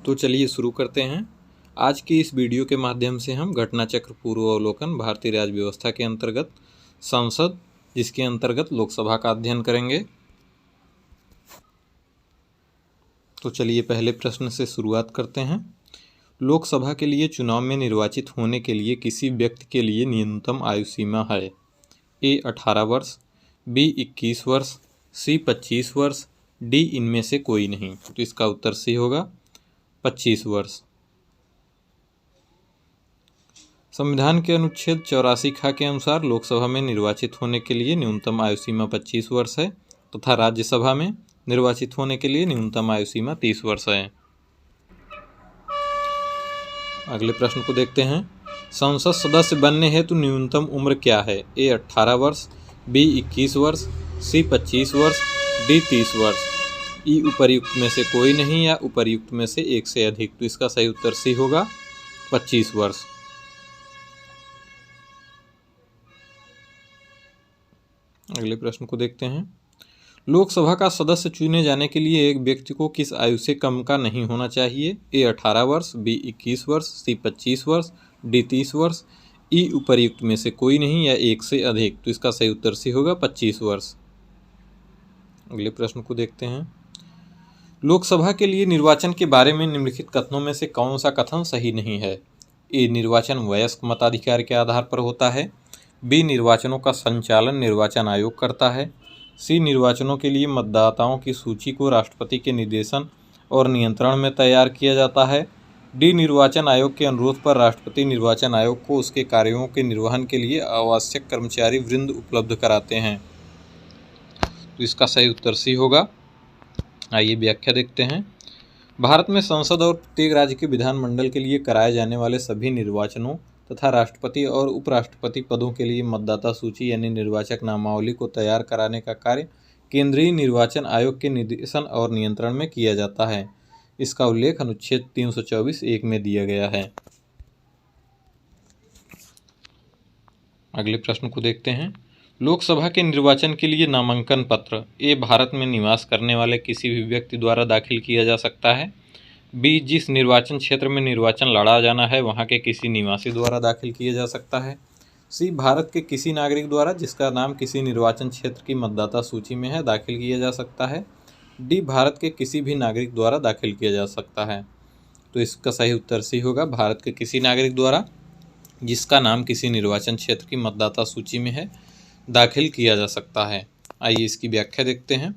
तो चलिए शुरू करते हैं। आज की इस वीडियो के माध्यम से हम घटना चक्र पूर्वावलोकन भारतीय राज्य व्यवस्था के अंतर्गत संसद, जिसके अंतर्गत लोकसभा का अध्ययन करेंगे। तो चलिए पहले प्रश्न से शुरुआत करते हैं। लोकसभा के लिए चुनाव में निर्वाचित होने के लिए किसी व्यक्ति के लिए न्यूनतम आयु सीमा है। ए 18 वर्ष, बी 21 वर्ष, सी 25 वर्ष, डी इनमें से कोई नहीं। तो इसका उत्तर सी होगा 25 वर्ष। संविधान के अनुच्छेद 84 ख के अनुसार लोकसभा में निर्वाचित होने के लिए न्यूनतम आयु सीमा 25 वर्ष है तथा राज्यसभा में निर्वाचित होने के लिए न्यूनतम आयु सीमा 30 वर्ष है। अगले प्रश्न को देखते हैं। संसद सदस्य बनने हेतु न्यूनतम उम्र क्या है। ए 18 वर्ष, बी 21 वर्ष, सी 25 वर्ष, डी 30 वर्ष। ई उपर्युक्त में से कोई नहीं या उपर्युक्त में से एक से अधिक। तो इसका सही उत्तर सी होगा 25 वर्ष। अगले प्रश्न को देखते हैं। लोकसभा का सदस्य चुने जाने के लिए एक व्यक्ति को किस आयु से कम का नहीं होना चाहिए। ए 18 वर्ष, बी 21 वर्ष, सी 25 वर्ष, डी 30 वर्ष। ई उपर्युक्त में से कोई नहीं या एक से अधिक। तो इसका सही उत्तर सी होगा 25 वर्ष। अगले प्रश्न को देखते हैं। लोकसभा के लिए निर्वाचन के बारे में निम्नलिखित कथनों में से कौन सा कथन सही नहीं है। ए निर्वाचन वयस्क मताधिकार के आधार पर होता है, बी निर्वाचनों का संचालन निर्वाचन आयोग करता है, सी निर्वाचनों के लिए मतदाताओं की सूची को राष्ट्रपति के निर्देशन और नियंत्रण में तैयार किया जाता है, डी निर्वाचन आयोग के अनुरोध पर राष्ट्रपति निर्वाचन आयोग को उसके कार्यों के निर्वहन के लिए आवश्यक कर्मचारी वृंद उपलब्ध कराते हैं। तो इसका सही उत्तर सी होगा। आइए व्याख्या देखते हैं। भारत में संसद और प्रत्येक राज्य के विधानमंडल के लिए कराए जाने वाले सभी निर्वाचनों तथा राष्ट्रपति और उपराष्ट्रपति पदों के लिए मतदाता सूची यानी निर्वाचक नामावली को तैयार कराने का कार्य केंद्रीय निर्वाचन आयोग के निर्देशन और नियंत्रण में किया जाता है। इसका उल्लेख अनुच्छेद 324(1) में दिया गया है। अगले प्रश्न को देखते हैं। लोकसभा के निर्वाचन के लिए नामांकन पत्र ए भारत में निवास करने वाले किसी भी व्यक्ति द्वारा दाखिल किया जा सकता है, बी जिस निर्वाचन क्षेत्र में निर्वाचन लड़ा जाना है वहां के किसी निवासी द्वारा दाखिल किया जा सकता है, सी भारत के किसी नागरिक द्वारा जिसका नाम किसी निर्वाचन क्षेत्र की मतदाता सूची में है दाखिल किया जा सकता है, डी भारत के किसी भी नागरिक द्वारा दाखिल किया जा सकता है। तो इसका सही उत्तर सी होगा भारत के किसी नागरिक द्वारा जिसका नाम किसी निर्वाचन क्षेत्र की मतदाता सूची में है दाखिल किया जा सकता है। आइए इसकी व्याख्या देखते हैं।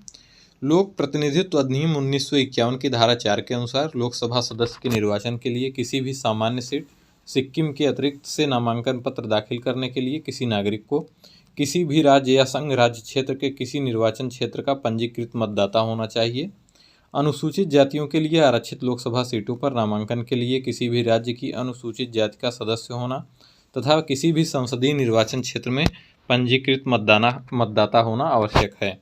लोक प्रतिनिधित्व अधिनियम 1951 की धारा 4 के अनुसार लोकसभा सदस्य के निर्वाचन के लिए किसी भी सामान्य सीट सिक्किम के अतिरिक्त से नामांकन पत्र दाखिल करने के लिए किसी नागरिक को किसी भी राज्य या संघ राज्य क्षेत्र के किसी निर्वाचन क्षेत्र का पंजीकृत मतदाता होना चाहिए। अनुसूचित जातियों के लिए आरक्षित लोकसभा सीटों पर नामांकन के लिए किसी भी राज्य की अनुसूचित जाति का सदस्य होना तथा किसी भी संसदीय निर्वाचन क्षेत्र में पंजीकृत मतदाता होना आवश्यक है।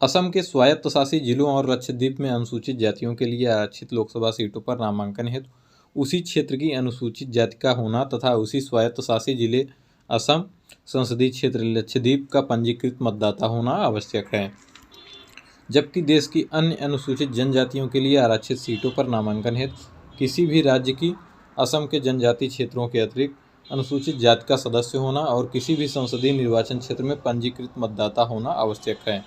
असम के स्वायत्तशासी जिलों और लक्षद्वीप में अनुसूचित जातियों के लिए आरक्षित लोकसभा सीटों पर नामांकन हेतु उसी क्षेत्र की अनुसूचित जाति का होना तथा उसी स्वायत्तशासी जिले असम संसदीय क्षेत्र लक्षद्वीप का पंजीकृत मतदाता होना आवश्यक है। जबकि देश की अन्य अनुसूचित जनजातियों के लिए आरक्षित सीटों पर नामांकन हेतु किसी भी राज्य की असम के जनजातीय क्षेत्रों के अतिरिक्त अनुसूचित जाति का सदस्य होना और किसी भी संसदीय निर्वाचन क्षेत्र में पंजीकृत मतदाता होना आवश्यक है।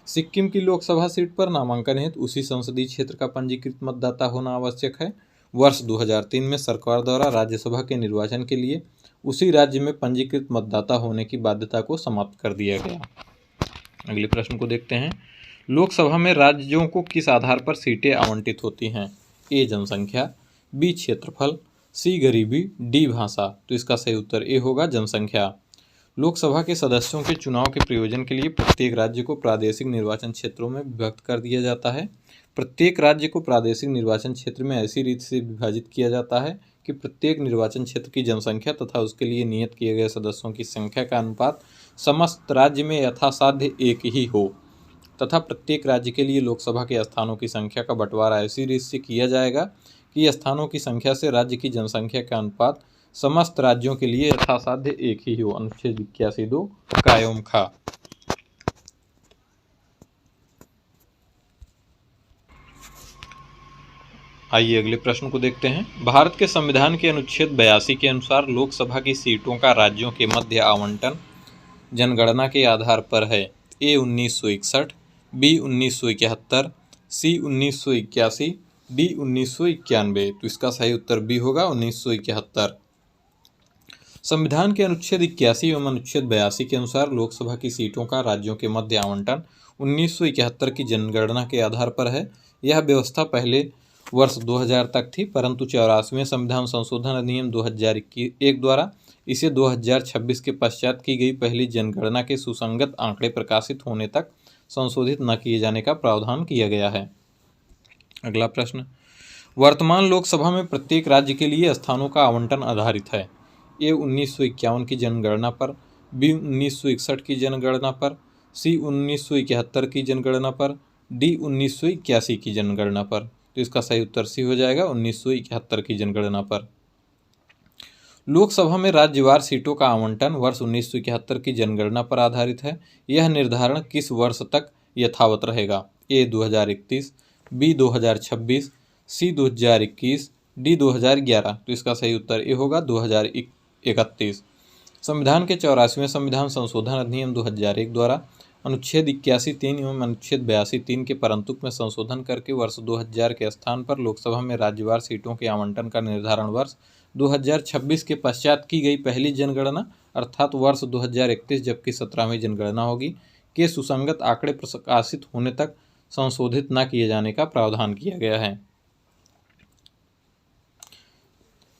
सिक्किम की लोकसभा सीट पर नामांकन हेतु उसी संसदीय क्षेत्र का पंजीकृत मतदाता होना आवश्यक है। वर्ष 2003 में सरकार द्वारा राज्यसभा के निर्वाचन के लिए उसी राज्य में पंजीकृत मतदाता होने की बाध्यता को समाप्त कर दिया गया। अगले प्रश्न को देखते हैं। लोकसभा में राज्यों को किस आधार पर सीटें आवंटित होती हैं। ए जनसंख्या, बी क्षेत्रफल, सी गरीबी, डी भाषा। तो इसका सही उत्तर ए होगा जनसंख्या। लोकसभा के सदस्यों के चुनाव के प्रयोजन के लिए प्रत्येक राज्य को प्रादेशिक निर्वाचन क्षेत्रों में विभक्त कर दिया जाता है। प्रत्येक राज्य को प्रादेशिक निर्वाचन क्षेत्र में ऐसी रीति से विभाजित किया जाता है कि प्रत्येक निर्वाचन क्षेत्र की जनसंख्या तथा उसके लिए नियत किए गए सदस्यों की संख्या का अनुपात समस्त राज्य में यथासाध्य एक ही हो तथा प्रत्येक राज्य के लिए लोकसभा के स्थानों की संख्या का बंटवारा ऐसी रीति से किया जाएगा कि स्थानों की संख्या से राज्य की जनसंख्या का अनुपात समस्त राज्यों के लिए यथासाध्य एक ही हो। अनुच्छेद 81(2) कायम खा। आइए अगले प्रश्न को देखते हैं। भारत के संविधान के अनुच्छेद 82 के अनुसार लोकसभा की सीटों का राज्यों के मध्य आवंटन जनगणना के आधार पर है। ए 1961, बी 1971, सी 1981, डी 1991। तो इसका सही उत्तर बी होगा 1971। संविधान के अनुच्छेद 81 एवं अनुच्छेद 82 के अनुसार लोकसभा की सीटों का राज्यों के मध्य आवंटन 1971 की जनगणना के आधार पर है। यह व्यवस्था पहले वर्ष 2000 तक थी, परंतु 84वें संविधान संशोधन अधिनियम 2001 द्वारा इसे 2026 के पश्चात की गई पहली जनगणना के सुसंगत आंकड़े प्रकाशित होने तक संशोधित न किए जाने का प्रावधान किया गया है। अगला प्रश्न, वर्तमान लोकसभा में प्रत्येक राज्य के लिए स्थानों का आवंटन आधारित है। ए 1951 की जनगणना पर, बी 1961 की जनगणना पर, सी 1971 की जनगणना पर, डी 1981 की जनगणना पर। तो इसका सही उत्तर सी हो जाएगा 1971 की जनगणना पर। लोकसभा में राज्यवार सीटों का आवंटन वर्ष 1971 की जनगणना पर आधारित है। यह निर्धारण किस वर्ष तक यथावत रहेगा? ए 2031, बी 2026, सी 2021, डी 2011। तो इसका सही उत्तर ए होगा 2031। संविधान के 84वें संविधान संशोधन अधिनियम 2001 द्वारा अनुच्छेद 81(3) एवं अनुच्छेद 82(3) के परंतुक में संशोधन करके वर्ष 2000 के स्थान पर लोकसभा में राज्यवार सीटों के आवंटन का निर्धारण वर्ष 2026 के पश्चात की गई पहली जनगणना अर्थात वर्ष 2031 जबकि 17वीं जनगणना होगी के सुसंगत आंकड़े प्रकाशित होने तक संशोधित न किए जाने का प्रावधान किया गया है।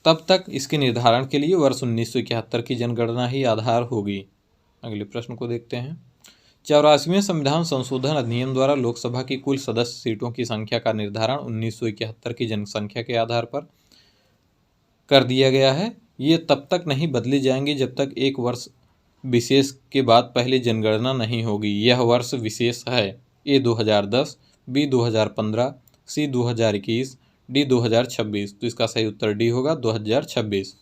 तब तक इसके निर्धारण के लिए वर्ष 1971 की जनगणना ही आधार होगी। अगले प्रश्न को देखते हैं। 84वें संविधान संशोधन अधिनियम द्वारा लोकसभा की कुल सदस्य सीटों की संख्या का निर्धारण 1971 की जनसंख्या के आधार पर कर दिया गया है। ये तब तक नहीं बदली जाएंगी जब तक एक वर्ष विशेष के बाद पहली जनगणना नहीं होगी। यह वर्ष विशेष है। ए 2010, बी 2015, सी 2021, डी 2026। तो इसका सही उत्तर डी होगा 2026।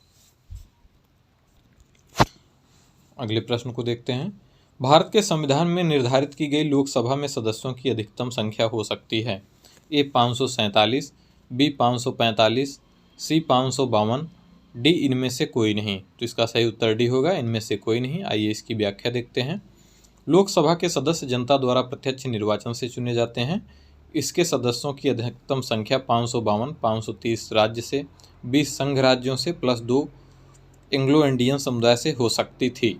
अगले प्रश्न को देखते हैं। भारत के संविधान में निर्धारित की गई लोकसभा में सदस्यों की अधिकतम संख्या हो सकती है। ए 547, बी 545, सी 552, डी इनमें से कोई नहीं। तो इसका सही उत्तर डी होगा इनमें से कोई नहीं। आइए इसकी व्याख्या देखते हैं। लोकसभा के सदस्य जनता द्वारा प्रत्यक्ष निर्वाचन से चुने जाते हैं। इसके सदस्यों की अधिकतम संख्या 552, 530 राज्य से, 20 संघ राज्यों से प्लस 2 एंग्लो इंडियन समुदाय से हो सकती थी।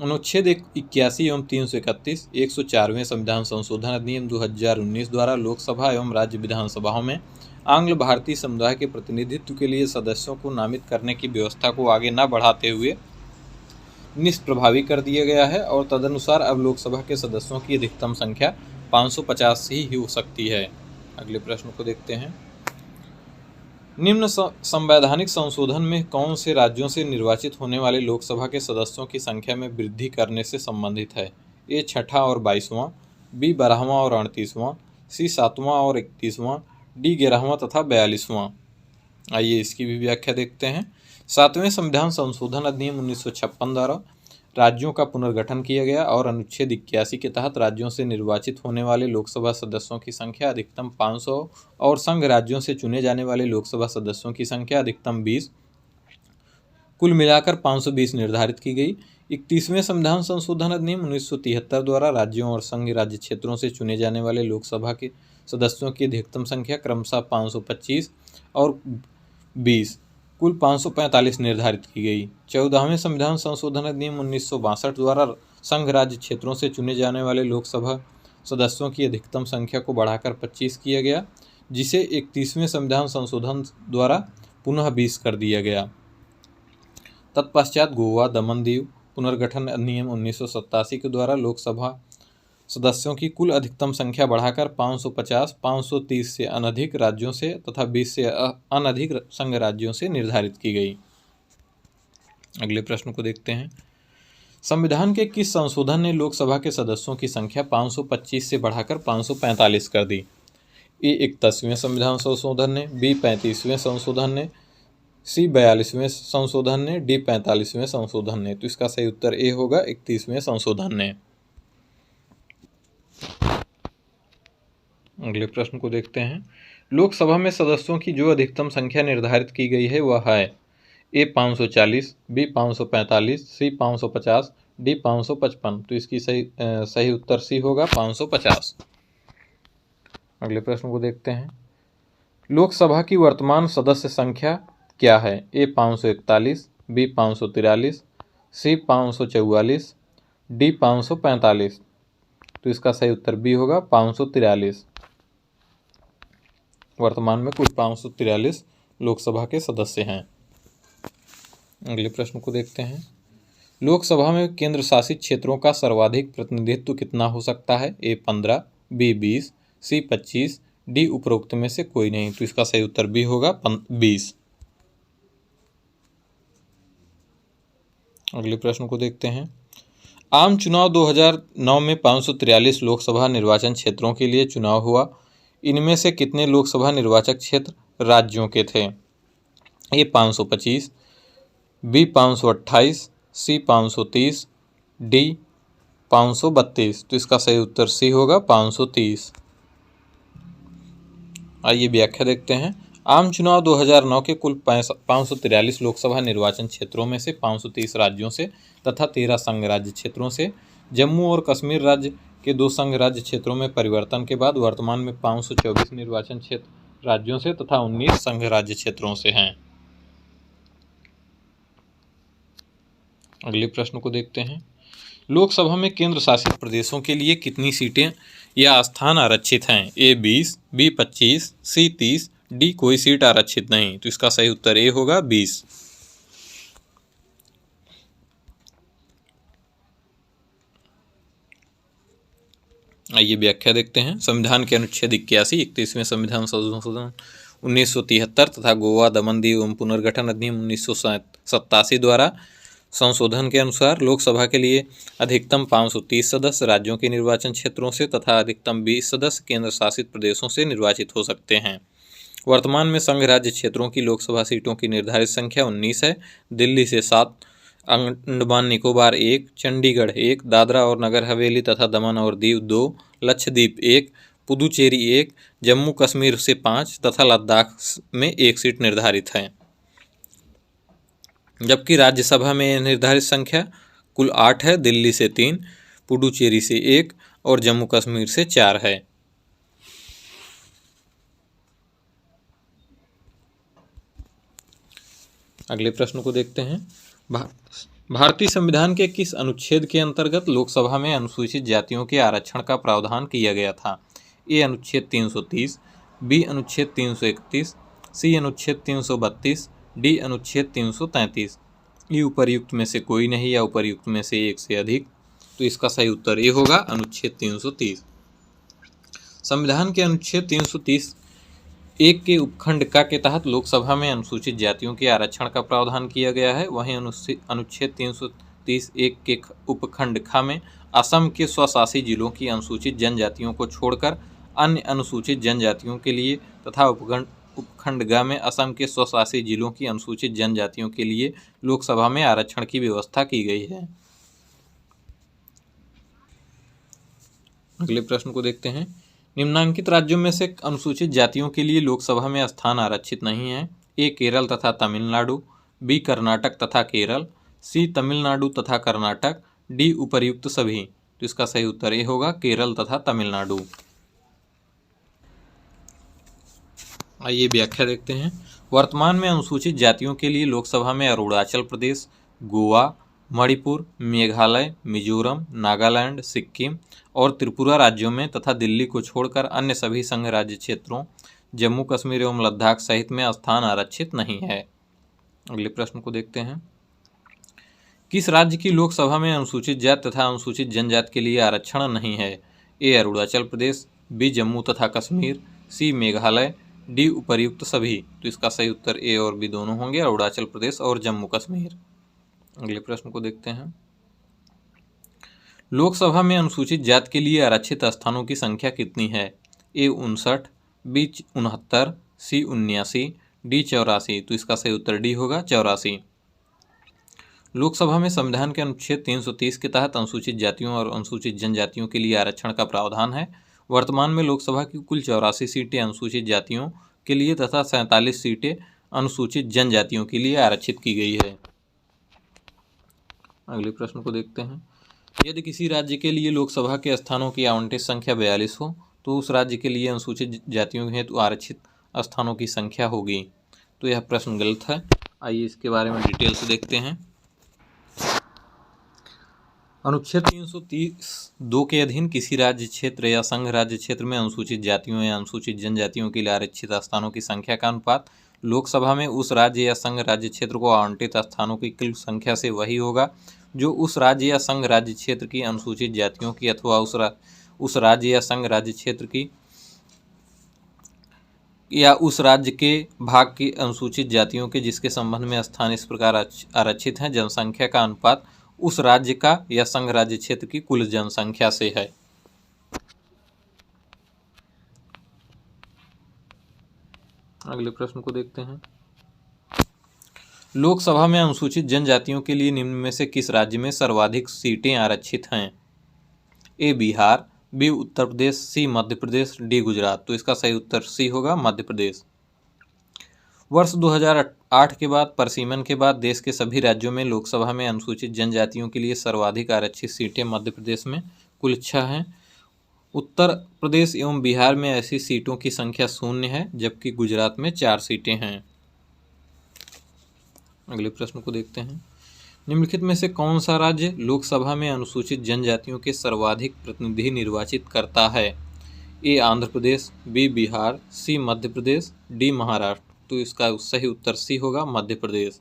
अनुच्छेद 81 एवं 331, 104वें संविधान संशोधन अधिनियम 2019 द्वारा लोकसभा एवं राज्य विधानसभाओं में आंग्ल भारतीय समुदाय के प्रतिनिधित्व के लिए सदस्यों को नामित करने की व्यवस्था को आगे न बढ़ाते हुए निष्प्रभावी कर दिया गया है और तदनुसार अब लोकसभा के सदस्यों की अधिकतम संख्या 550 ही हो सकती है। अगले प्रश्न को देखते हैं। निम्न संवैधानिक संशोधन में कौन से राज्यों से निर्वाचित होने वाले लोकसभा के सदस्यों की संख्या में वृद्धि करने से संबंधित है? ए 6वां और 22वां, बी 12वां और 38वां, सी 7वां और 31वां, डी 11वां तथा 42वां। आइए इसकी भी व्याख्या देखते हैं। 7वें संविधान संशोधन अधिनियम 1956 द्वारा राज्यों का पुनर्गठन किया गया और अनुच्छेद 81 के तहत राज्यों से निर्वाचित होने वाले लोकसभा सदस्यों की संख्या अधिकतम 500 और संघ राज्यों से चुने जाने वाले लोकसभा सदस्यों की संख्या अधिकतम 20 कुल मिलाकर 520 निर्धारित की गई। 31वें संविधान संशोधन अधिनियम 1973 द्वारा राज्यों और संघ राज्य क्षेत्रों से चुने जाने वाले लोकसभा के सदस्यों की अधिकतम संख्या क्रमशः 525 और 20 कुल 545 निर्धारित की गई। 14वें संविधान संशोधन अधिनियम 1962 द्वारा संघ राज्य क्षेत्रों से चुने जाने वाले लोकसभा सदस्यों की अधिकतम संख्या को बढ़ाकर 25 किया गया, जिसे 31वें संविधान संशोधन द्वारा पुनः 20 कर दिया गया। तत्पश्चात गोवा दमन दीव पुनर्गठन अधिनियम 1987 के द्वारा लोकसभा सदस्यों की कुल अधिकतम संख्या बढ़ाकर 550, 530 से अनधिक राज्यों से तथा 20 से अनधिक संघ राज्यों से निर्धारित की गई। अगले प्रश्न को देखते हैं। संविधान के किस संशोधन ने लोकसभा के सदस्यों की संख्या 525 से बढ़ाकर 545 कर दी? ए 81वें संविधान संशोधन ने, बी 35वें संशोधन ने, सी 42वें संशोधन ने, डी 45वें संशोधन ने। तो इसका सही उत्तर ए होगा 31वें संशोधन ने। अगले प्रश्न को देखते हैं। लोकसभा में सदस्यों की जो अधिकतम संख्या निर्धारित की गई है वह है ए 540, बी 545, सी 550, डी 555। तो इसकी सही उत्तर सी होगा 550। अगले प्रश्न को देखते हैं। लोकसभा की वर्तमान सदस्य संख्या क्या है? ए 541, बी 543, सी 544, डी 545। तो इसका सही उत्तर बी होगा 543। वर्तमान में कुल 543 लोकसभा के सदस्य हैं। अगले प्रश्न को देखते हैं। लोकसभा में केंद्र शासित क्षेत्रों का सर्वाधिक प्रतिनिधित्व कितना हो सकता है? ए 15, बी 20, सी 25, डी उपरोक्त में से कोई नहीं। तो इसका सही उत्तर बी होगा 20। अगले प्रश्न को देखते हैं। आम चुनाव 2009 में 543 लोकसभा निर्वाचन क्षेत्रों के लिए चुनाव हुआ। इनमें से कितने लोकसभा निर्वाचक क्षेत्र राज्यों के थे? ए 525, बी 528, सी 530, डी 532। तो इसका सही उत्तर सी होगा 530। आइए व्याख्या देखते हैं। आम चुनाव 2009 के कुल 543 लोकसभा निर्वाचन क्षेत्रों में से 530 राज्यों से तथा 13 संघ राज्य क्षेत्रों से, जम्मू और कश्मीर राज्य के 2 संघ राज्य क्षेत्रों में परिवर्तन के बाद वर्तमान में 524 निर्वाचन क्षेत्र राज्यों से तथा 19 संघ राज्य क्षेत्रों से हैं। अगले प्रश्न को देखते हैं। लोकसभा में केंद्र शासित प्रदेशों के लिए कितनी सीटें या स्थान आरक्षित हैं? ए 20, बी 25, सी 30, डी कोई सीट आरक्षित नहीं। तो इसका सही उत्तर ए होगा 20। आइए व्याख्या देखते हैं। संविधान के अनुच्छेद 81, 31वें संविधान संशोधन 1973 तथा गोवा, दमन, दीव एवं पुनर्गठन अधिनियम 1987 द्वारा संशोधन के अनुसार लोकसभा के लिए अधिकतम 530 सदस्य राज्यों के निर्वाचन क्षेत्रों से तथा अधिकतम 20 सदस्य केंद्र शासित प्रदेशों से निर्वाचित हो सकते हैं। वर्तमान में संघ राज्य क्षेत्रों की लोकसभा सीटों की निर्धारित संख्या 19 है। दिल्ली से 7, अंडमान निकोबार 1, चंडीगढ़ 1, दादरा और नगर हवेली तथा दमन और दीव 2, लक्षद्वीप 1, पुदुचेरी 1, जम्मू कश्मीर से 5 तथा लद्दाख में 1 सीट निर्धारित है। जबकि राज्यसभा में निर्धारित संख्या कुल 8 है। दिल्ली से 3, पुडुचेरी से 1 और जम्मू कश्मीर से 4 है। अगले प्रश्न को देखते हैं। भारतीय संविधान के किस अनुच्छेद के अंतर्गत लोकसभा में अनुसूचित जातियों के आरक्षण का प्रावधान किया गया था? ए अनुच्छेद 330, बी अनुच्छेद 331, सी अनुच्छेद 332, डी अनुच्छेद 333। ये उपर्युक्त में से कोई नहीं या उपर्युक्त में से एक से अधिक। तो इसका सही उत्तर ये होगा अनुच्छेद 330। संविधान के अनुच्छेद 330 1 के उपखंड का के तहत लोकसभा में अनुसूचित जातियों के आरक्षण का प्रावधान किया गया है। वहीं अनुच्छेद 330 1 के उपखंड ख में असम के स्वशासी जिलों की अनुसूचित जनजातियों को छोड़कर अन्य अनुसूचित जनजातियों के लिए तथा उपखंड ग में असम के स्वशासी जिलों की अनुसूचित जनजातियों के लिए लोकसभा में आरक्षण की व्यवस्था की गई है। अगले प्रश्न को देखते हैं। निम्नांकित राज्यों में से अनुसूचित जातियों के लिए लोकसभा में स्थान आरक्षित नहीं है। ए केरल तथा तमिलनाडु, बी कर्नाटक तथा केरल, सी तमिलनाडु तथा कर्नाटक, डी उपर्युक्त सभी। तो इसका सही उत्तर ए होगा केरल तथा तमिलनाडु। आइए व्याख्या देखते हैं। वर्तमान में अनुसूचित जातियों के लिए लोकसभा में अरुणाचल प्रदेश, गोवा, मणिपुर, मेघालय, मिजोरम, नागालैंड, सिक्किम और त्रिपुरा राज्यों में तथा दिल्ली को छोड़कर अन्य सभी संघ राज्य क्षेत्रों, जम्मू कश्मीर एवं लद्दाख सहित में स्थान आरक्षित नहीं है। अगले प्रश्न को देखते हैं। किस राज्य की लोकसभा में अनुसूचित जाति तथा अनुसूचित जनजाति के लिए आरक्षण नहीं है? ए अरुणाचल प्रदेश, बी जम्मू तथा कश्मीर, सी मेघालय, डी उपर्युक्त सभी। तो इसका सही उत्तर ए और बी दोनों होंगे, अरुणाचल प्रदेश और जम्मू कश्मीर। अगले प्रश्न को देखते हैं। लोकसभा में अनुसूचित जाति के लिए आरक्षित स्थानों की संख्या कितनी है? ए 59, बी 69, सी 79, डी 84। तो इसका सही उत्तर डी होगा 84। लोकसभा में संविधान के अनुच्छेद 330 के तहत अनुसूचित जातियों और अनुसूचित जनजातियों के लिए आरक्षण का प्रावधान है। वर्तमान में लोकसभा की कुल 84 सीटें अनुसूचित जातियों के लिए तथा 47 सीटें अनुसूचित जनजातियों के लिए आरक्षित की गई है। अगले प्रश्न को देखते हैं। यदि किसी राज्य के लिए लोकसभा के स्थानों की आवंटित संख्या 42 हो तो उस राज्य के लिए अनुसूचित जातियों हेतु आरक्षित स्थानों की संख्या होगी। तो यह प्रश्न गलत है। आइए इसके बारे में डिटेल से देखते हैं। अनुच्छेद 330(2) के अधीन किसी राज्य क्षेत्र या संघ राज्य क्षेत्र में अनुसूचित जातियों या अनुसूचित जनजातियों के लिए आरक्षित स्थानों की संख्या का अनुपात लोकसभा में उस राज्य या संघ राज्य क्षेत्र को आवंटित स्थानों की कुल संख्या से वही होगा जो उस राज्य या संघ राज्य क्षेत्र की अनुसूचित जातियों की अथवा उस राज्य या संघ राज्य क्षेत्र की या उस राज्य के भाग की अनुसूचित जातियों के जिसके संबंध में स्थान इस प्रकार आरक्षित हैं जनसंख्या का अनुपात उस राज्य का या संघ राज्य क्षेत्र की कुल जनसंख्या से है। अगले प्रश्न को देखते हैं। लोकसभा में अनुसूचित जनजातियों के लिए निम्न में से किस राज्य में सर्वाधिक सीटें आरक्षित हैं? ए बिहार, बी उत्तर प्रदेश, सी मध्य प्रदेश, डी गुजरात। तो इसका सही उत्तर सी होगा, मध्य प्रदेश। वर्ष 2008 के बाद परिसीमन के बाद देश के सभी राज्यों में लोकसभा में अनुसूचित जनजातियों के लिए सर्वाधिक आरक्षित सीटें मध्य प्रदेश में कुल 6 हैं। उत्तर प्रदेश एवं बिहार में ऐसी सीटों की संख्या 0 है, जबकि गुजरात में 4 सीटें हैं। अगले प्रश्न को देखते हैं। निम्नलिखित में से कौन सा राज्य लोकसभा में अनुसूचित जनजातियों के सर्वाधिक प्रतिनिधि निर्वाचित करता है? ए आंध्र प्रदेश, बी बिहार, सी मध्य प्रदेश, डी महाराष्ट्र। तो इसका सही उत्तर सी होगा, मध्य प्रदेश।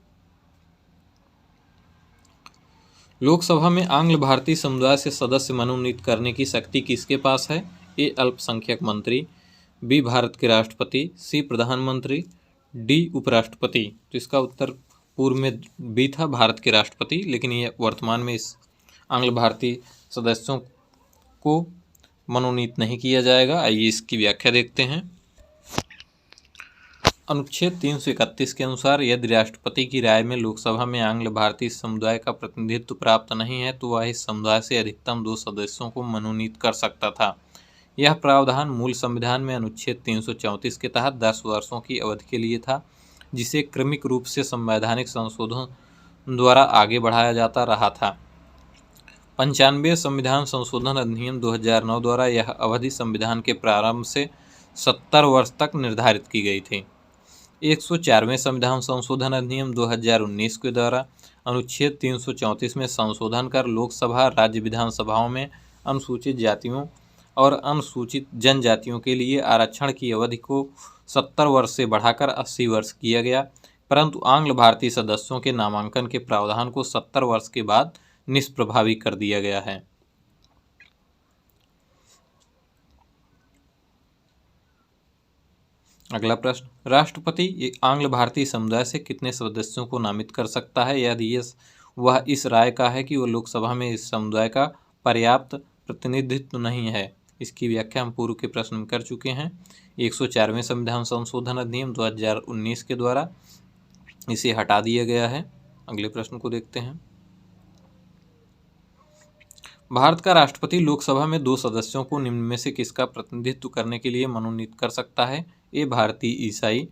लोकसभा में आंग्ल भारतीय समुदाय से सदस्य मनोनीत करने की शक्ति किसके पास है? ए अल्पसंख्यक मंत्री, बी भारत के राष्ट्रपति, सी प्रधानमंत्री, डी उपराष्ट्रपति। तो इसका उत्तर पूर्व में बी था, भारत के राष्ट्रपति, लेकिन ये वर्तमान में इस आंग्ल भारतीय सदस्यों को मनोनीत नहीं किया जाएगा। आइए इसकी व्याख्या देखते हैं। अनुच्छेद 331 के अनुसार यदि राष्ट्रपति की राय में लोकसभा में आंग्ल भारतीय समुदाय का प्रतिनिधित्व प्राप्त नहीं है तो वह इस समुदाय से अधिकतम 2 सदस्यों को मनोनीत कर सकता था। यह प्रावधान मूल संविधान में अनुच्छेद 334 के तहत 10 वर्षों की अवधि के लिए था, जिसे क्रमिक रूप से संवैधानिक संशोधन द्वारा आगे बढ़ाया जाता रहा था। 95वें संविधान संशोधन अधिनियम 2009 द्वारा यह अवधि संविधान के प्रारंभ से 70 वर्ष तक निर्धारित की गई थी। 104वें संविधान संशोधन अधिनियम 2019 के द्वारा अनुच्छेद 334 में संशोधन कर लोकसभा राज्य विधानसभाओं में अनुसूचित जातियों और अनुसूचित जनजातियों के लिए आरक्षण की अवधि को 70 वर्ष से बढ़ाकर 80 वर्ष किया गया, परंतु आंग्ल भारतीय सदस्यों के नामांकन के प्रावधान को 70 वर्ष के बाद निष्प्रभावी कर दिया गया है। अगला प्रश्न, राष्ट्रपति आंग्ल भारतीय समुदाय से कितने सदस्यों को नामित कर सकता है यदि वह इस राय का है कि वह लोकसभा में इस समुदाय का पर्याप्त प्रतिनिधित्व नहीं है? इसकी व्याख्या हम पूर्व के प्रश्न में कर चुके हैं। 104वें संविधान संशोधन अधिनियम 2019 के द्वारा इसे हटा दिया गया है। अगले प्रश्न को देखते हैं। भारत का राष्ट्रपति लोकसभा में 2 सदस्यों को निम्न में से किसका प्रतिनिधित्व करने के लिए मनोनीत कर सकता है? ए भारतीय ईसाई,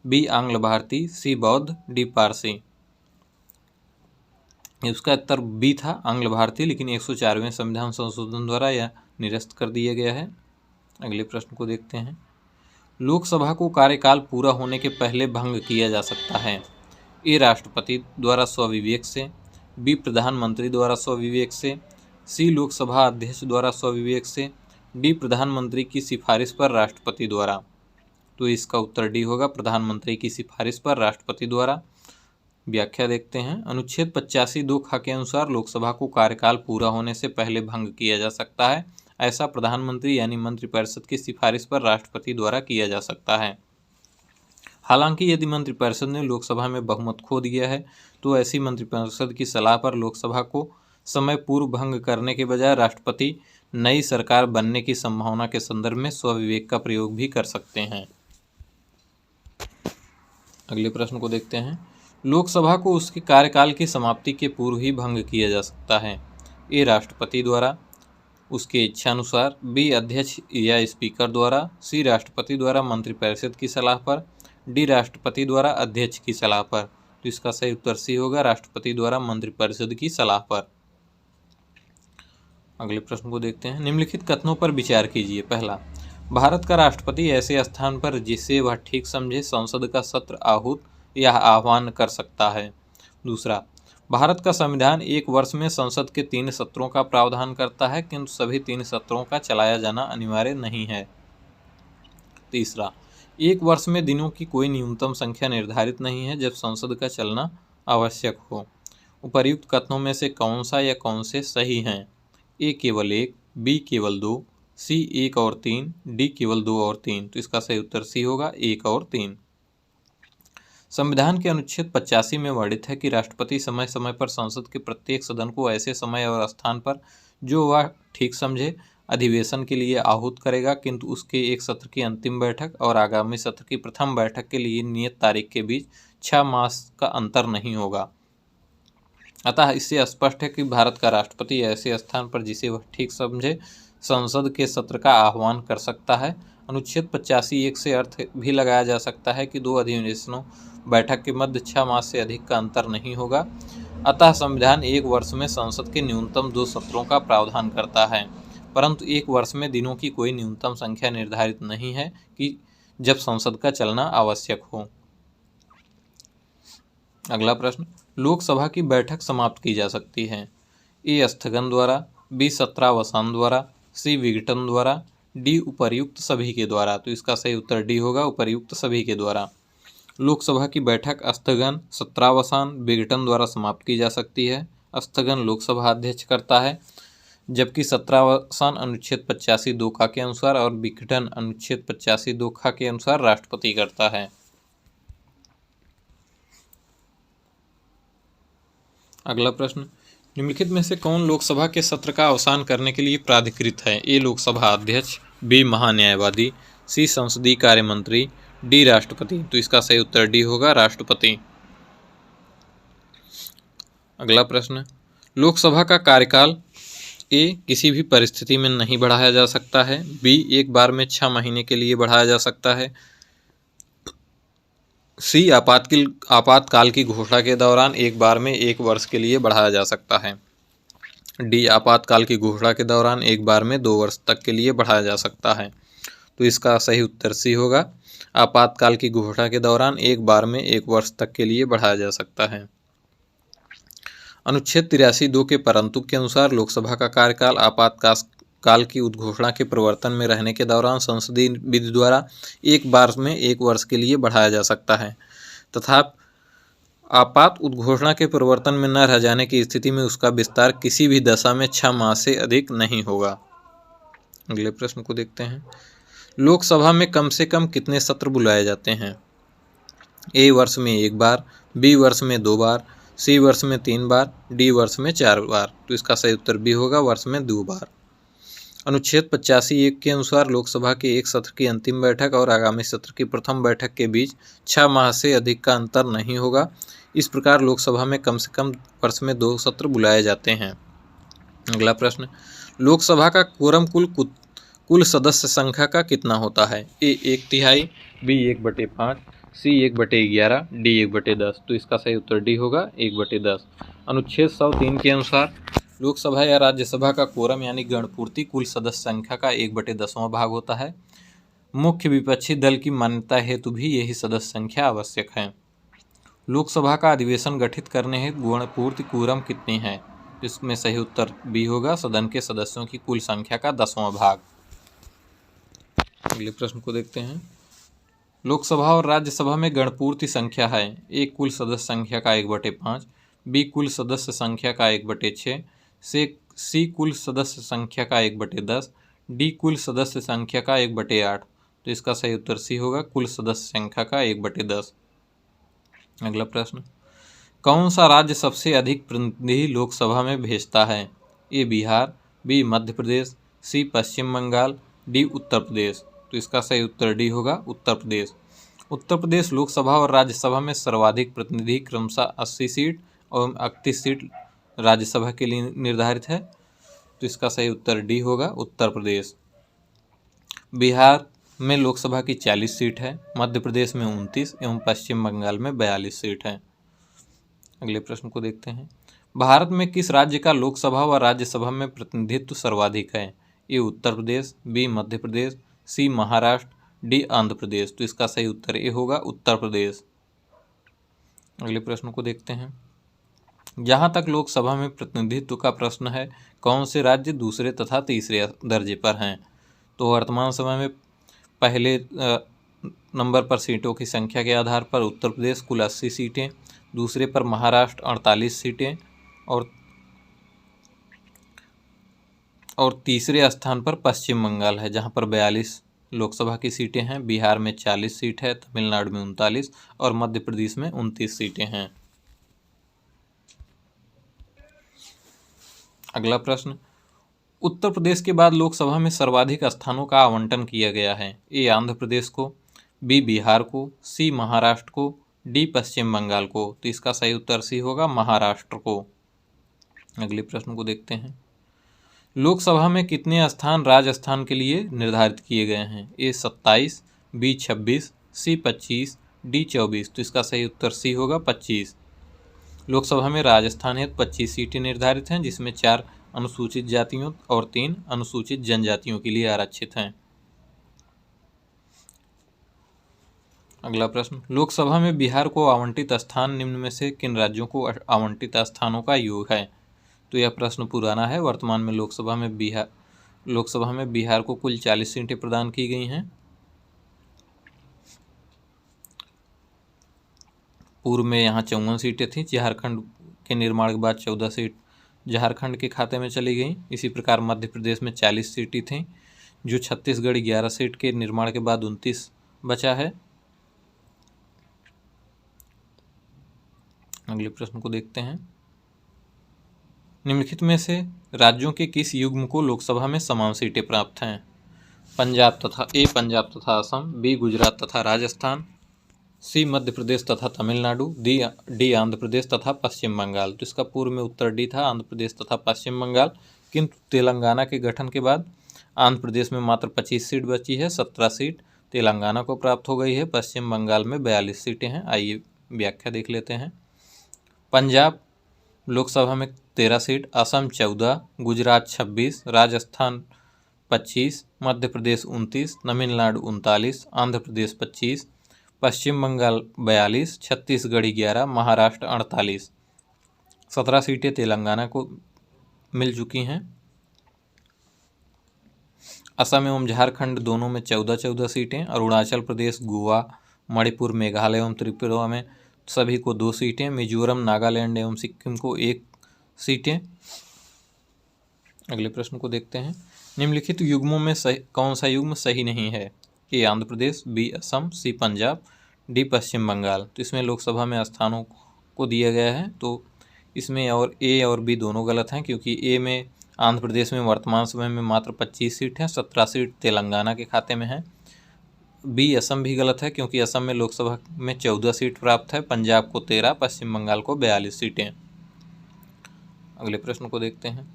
बी आंग्ल भारतीय, सी बौद्ध, डी पारसी। उसका उत्तर बी था, आंग्ल भारतीय, लेकिन 104वें संविधान संशोधन द्वारा यह निरस्त कर दिया गया है। अगले प्रश्न को देखते हैं। लोकसभा को कार्यकाल पूरा होने के पहले भंग किया जा सकता है? ए राष्ट्रपति द्वारा स्वविवेक से, बी प्रधानमंत्री द्वारा स्वविवेक से, सी लोकसभा अध्यक्ष द्वारा स्वविवेक से, डी प्रधानमंत्री की सिफारिश पर राष्ट्रपति द्वारा। तो इसका उत्तर डी होगा, प्रधानमंत्री की सिफारिश पर राष्ट्रपति द्वारा। व्याख्या देखते हैं। अनुच्छेद 85(2) ख के अनुसार लोकसभा को कार्यकाल पूरा होने से पहले भंग किया जा सकता है। ऐसा प्रधानमंत्री यानी मंत्रिपरिषद की सिफारिश पर राष्ट्रपति द्वारा किया जा सकता है। हालांकि यदि मंत्रिपरिषद ने लोकसभा में बहुमत खो दिया है तो ऐसी मंत्रिपरिषद की सलाह पर लोकसभा को समय पूर्व भंग करने के बजाय राष्ट्रपति नई सरकार बनने की संभावना के संदर्भ में स्वविवेक का प्रयोग भी कर सकते हैं। अगले प्रश्न को देखते हैं। लोकसभा को उसके कार्यकाल की समाप्ति के पूर्व ही भंग किया जा सकता है? ए राष्ट्रपति द्वारा, उसके इच्छानुसार, बी अध्यक्ष या स्पीकर द्वारा, सी राष्ट्रपति द्वारा मंत्रिपरिषद की सलाह पर, डी राष्ट्रपति द्वारा अध्यक्ष की सलाह पर। तो इसका सही उत्तर सी होगा, राष्ट्रपति द्वारा मंत्रिपरिषद की सलाह पर। अगले प्रश्न को देखते हैं। निम्नलिखित कथनों पर विचार कीजिए। पहला, भारत का राष्ट्रपति ऐसे स्थान पर जिसे वह ठीक समझे संसद का सत्र आहूत या आह्वान कर सकता है। दूसरा, भारत का संविधान एक वर्ष में संसद के 3 सत्रों का प्रावधान करता है, किंतु सभी 3 सत्रों का चलाया जाना अनिवार्य नहीं है। तीसरा, एक वर्ष में दिनों की कोई न्यूनतम संख्या निर्धारित नहीं है जब संसद का चलना आवश्यक हो। उपर्युक्त कथनों में से कौन सा या कौन से सही हैं? ए केवल 1, बी केवल 2, सी 1 और 3, डी केवल 2 और 3। तो इसका सही उत्तर सी होगा, 1 और 3। संविधान के अनुच्छेद 85 में वर्णित है कि राष्ट्रपति समय समय पर संसद के प्रत्येक सदन को ऐसे समय और स्थान पर जो वह ठीक समझे अधिवेशन के लिए आहूत करेगा, किंतु उसके एक सत्र की अंतिम बैठक और आगामी सत्र की प्रथम बैठक के लिए नियत तारीख के बीच 6 मास का अंतर नहीं होगा। अतः इससे स्पष्ट है कि भारत का राष्ट्रपति ऐसे स्थान पर जिसे वह ठीक समझे संसद के सत्र का आह्वान कर सकता है। अनुच्छेद 85(1) से अर्थ भी लगाया जा सकता है कि 2 अधिवेशनों बैठक के मध्य 6 मास से अधिक का अंतर नहीं होगा। अतः संविधान एक वर्ष में संसद के न्यूनतम 2 सत्रों का प्रावधान करता है, परंतु एक वर्ष में दिनों की कोई न्यूनतम संख्या निर्धारित नहीं है कि जब संसद का चलना आवश्यक हो। अगला प्रश्न, लोकसभा की बैठक समाप्त की जा सकती है। ए स्थगन द्वारा, बी सत्रावसान द्वारा, सी विघटन द्वारा, डी उपर्युक्त सभी के द्वारा। तो इसका सही उत्तर डी होगा, उपर्युक्त सभी के द्वारा। लोकसभा की बैठक स्थगन, सत्रावसान, विघटन द्वारा समाप्त की जा सकती है। स्थगन लोकसभा अध्यक्ष करता है, जबकि सत्रावसान अनुच्छेद 85 दो क के अनुसार और विघटन अनुच्छेद 85 दो ख के अनुसार राष्ट्रपति करता है। अगला प्रश्न, निम्नलिखित में से कौन लोकसभा के सत्र का अवसान करने के लिए प्राधिकृत है? ए लोकसभा अध्यक्ष, बी महान्यायवादी, सी संसदीय कार्य मंत्री, डी राष्ट्रपति। तो इसका सही उत्तर डी होगा, राष्ट्रपति। अगला प्रश्न, लोकसभा का कार्यकाल ए किसी भी परिस्थिति में नहीं बढ़ाया जा सकता है, बी एक बार में 6 महीने के लिए बढ़ाया जा सकता है, सी आपातकाल की घोषणा के दौरान एक बार में 1 वर्ष के लिए बढ़ाया जा सकता है, डी आपातकाल की घोषणा के दौरान एक बार में 2 वर्ष तक के लिए बढ़ाया जा सकता है। तो इसका सही उत्तर सी होगा, आपातकाल की घोषणा के दौरान एक बार में 1 वर्ष तक के लिए बढ़ाया जा सकता है। अनुच्छेद 83 दो के परंतु के अनुसार लोकसभा का कार्यकाल आपातकाल की उद्घोषणा के प्रवर्तन में रहने के दौरान संसदीय विधि द्वारा एक बार में 1 वर्ष के लिए बढ़ाया जा सकता है तथा आपात उद्घोषणा के प्रवर्तन में न रह जाने की स्थिति में उसका विस्तार किसी भी दशा में 6 माह से अधिक नहीं होगा। अगले प्रश्न को देखते हैं। लोकसभा में कम से कम कितने सत्र बुलाए जाते हैं? ए वर्ष में 1 बार, बी वर्ष में 2 बार, सी वर्ष में 3 बार, डी वर्ष में 4 बार। तो इसका सही उत्तर बी होगा, वर्ष में 2 बार। अनुच्छेद 85(1) के अनुसार लोकसभा के एक सत्र की अंतिम बैठक और आगामी सत्र की प्रथम बैठक के बीच 6 माह से अधिक का अंतर नहीं होगा। इस प्रकार लोकसभा में कम से कम वर्ष में 2 सत्र बुलाए जाते हैं। अगला प्रश्न, लोकसभा का कोरम कुल सदस्य संख्या का कितना होता है? ए 1/3, बी 1/5, सी 1/11, डी 1/10। तो इसका सही उत्तर डी होगा, 1/10। अनुच्छेद 103 के अनुसार लोकसभा या राज्यसभा का कोरम यानी गणपूर्ति कुल सदस्य संख्या का 1/10वां भाग होता है। मुख्य विपक्षी दल की मान्यता हेतु भी यही सदस्य संख्या आवश्यक है। लोकसभा का अधिवेशन गठित करने हेतु गणपूर्ति कोरम कितनी है? इसमें सही उत्तर बी होगा, सदन के सदस्यों की कुल संख्या का 10वां भाग। अगले प्रश्न को देखते हैं। लोकसभा और राज्यसभा में गणपूर्ति संख्या है। ए कुल सदस्य संख्या का 1/5, बी कुल सदस्य संख्या का 1/6, सी कुल सदस्य संख्या का 1/10, डी कुल सदस्य संख्या का 1/8। तो इसका सही उत्तर सी होगा, कुल सदस्य संख्या का 1/10। अगला प्रश्न, कौन सा राज्य सबसे अधिक प्रतिनिधि लोकसभा में भेजता है? ए बिहार, बी मध्य प्रदेश, सी पश्चिम बंगाल, डी उत्तर प्रदेश। तो इसका सही उत्तर डी होगा, उत्तर प्रदेश। उत्तर प्रदेश लोकसभा और राज्यसभा में सर्वाधिक प्रतिनिधि क्रमशः 80 सीट और 31 सीट राज्यसभा के लिए निर्धारित है। तो इसका सही उत्तर डी होगा, उत्तर प्रदेश। बिहार में लोकसभा की 40 सीट है, मध्य प्रदेश में 29 एवं पश्चिम बंगाल में 42 सीट है। अगले प्रश्न को देखते हैं। भारत में किस राज्य का लोकसभा व राज्यसभा में प्रतिनिधित्व सर्वाधिक है? ए उत्तर प्रदेश, बी मध्य प्रदेश, सी महाराष्ट्र, डी आंध्र प्रदेश। तो इसका सही उत्तर ए होगा, उत्तर प्रदेश। अगले प्रश्न को देखते हैं। जहाँ तक लोकसभा में प्रतिनिधित्व का प्रश्न है, कौन से राज्य दूसरे तथा तीसरे दर्जे पर हैं? तो वर्तमान समय में पहले नंबर पर सीटों की संख्या के आधार पर उत्तर प्रदेश कुल 80 सीटें, दूसरे पर महाराष्ट्र 48 सीटें और तीसरे स्थान पर पश्चिम बंगाल है, जहां पर 42 लोकसभा की सीटें हैं। बिहार में 40 सीट है, तमिलनाडु में 39 और मध्य प्रदेश में 29 सीटें हैं। अगला प्रश्न, उत्तर प्रदेश के बाद लोकसभा में सर्वाधिक स्थानों का आवंटन किया गया है? ए आंध्र प्रदेश को, बी बिहार को, सी महाराष्ट्र को, डी पश्चिम बंगाल को। तो इसका सही उत्तर सी होगा, महाराष्ट्र को। अगले प्रश्न को देखते हैं। लोकसभा में कितने स्थान राजस्थान के लिए निर्धारित किए गए हैं? ए 27, बी 26, सी 25, डी 24। तो इसका सही उत्तर सी होगा, 25। लोकसभा में राजस्थान हेतु 25 सीटें निर्धारित हैं, जिसमें 4 अनुसूचित जातियों और 3 अनुसूचित जनजातियों के लिए आरक्षित हैं। अगला प्रश्न, लोकसभा में बिहार को आवंटित स्थान निम्न में से किन राज्यों को आवंटित स्थानों का योग है? तो यह प्रश्न पुराना है। वर्तमान में लोकसभा में बिहार को कुल 40 सीटें प्रदान की गई हैं। पूर्व में यहाँ 54 सीटें थीं। झारखंड के निर्माण के बाद 14 सीट झारखंड के खाते में चली गई। इसी प्रकार मध्य प्रदेश में 40 सीटें थीं, जो छत्तीसगढ़ 11 सीट के निर्माण के बाद 29 बचा है। अगले प्रश्न को देखते हैं। निम्नलिखित में से राज्यों के किस युग्म को लोकसभा में समान सीटें प्राप्त हैं? पंजाब तथा असम, बी गुजरात तथा राजस्थान, सी मध्य प्रदेश तथा तमिलनाडु, डी आंध्र प्रदेश तथा पश्चिम बंगाल। तो इसका पूर्व में उत्तर डी था, आंध्र प्रदेश तथा पश्चिम बंगाल। किंतु तेलंगाना के गठन के बाद आंध्र प्रदेश में मात्र 25 सीट बची है, 17 सीट तेलंगाना को प्राप्त हो गई है। पश्चिम बंगाल में 42 सीटें हैं। आइए व्याख्या देख लेते हैं। पंजाब लोकसभा में 13 सीट, असम 14, गुजरात 26, राजस्थान 25, मध्य प्रदेश 29, तमिलनाडु 39, आंध्र प्रदेश 25, पश्चिम बंगाल 42, छत्तीसगढ़ 11, महाराष्ट्र 48। 17 सीटें तेलंगाना को मिल चुकी हैं। असम एवं झारखंड दोनों में 14-14 सीटें, अरुणाचल प्रदेश, गोवा, मणिपुर, मेघालय एवं त्रिपुरा में सभी को 2 सीटें, मिजोरम, नागालैंड एवं सिक्किम को 1 सीटें। अगले प्रश्न को देखते हैं। निम्नलिखित युग्मों में कौन सा युग्म सही नहीं है? ए आंध्र प्रदेश, बी असम, सी पंजाब, डी पश्चिम बंगाल। तो इसमें लोकसभा में स्थानों को दिया गया है, तो इसमें और ए और बी दोनों गलत हैं, क्योंकि ए में आंध्र प्रदेश में वर्तमान समय में मात्र 25 सीट हैं, 17 सीट तेलंगाना के खाते में हैं। बी असम भी गलत है, क्योंकि असम में लोकसभा में 14 सीट प्राप्त है, पंजाब को 13, पश्चिम बंगाल को 42 सीटें। अगले प्रश्न को देखते हैं।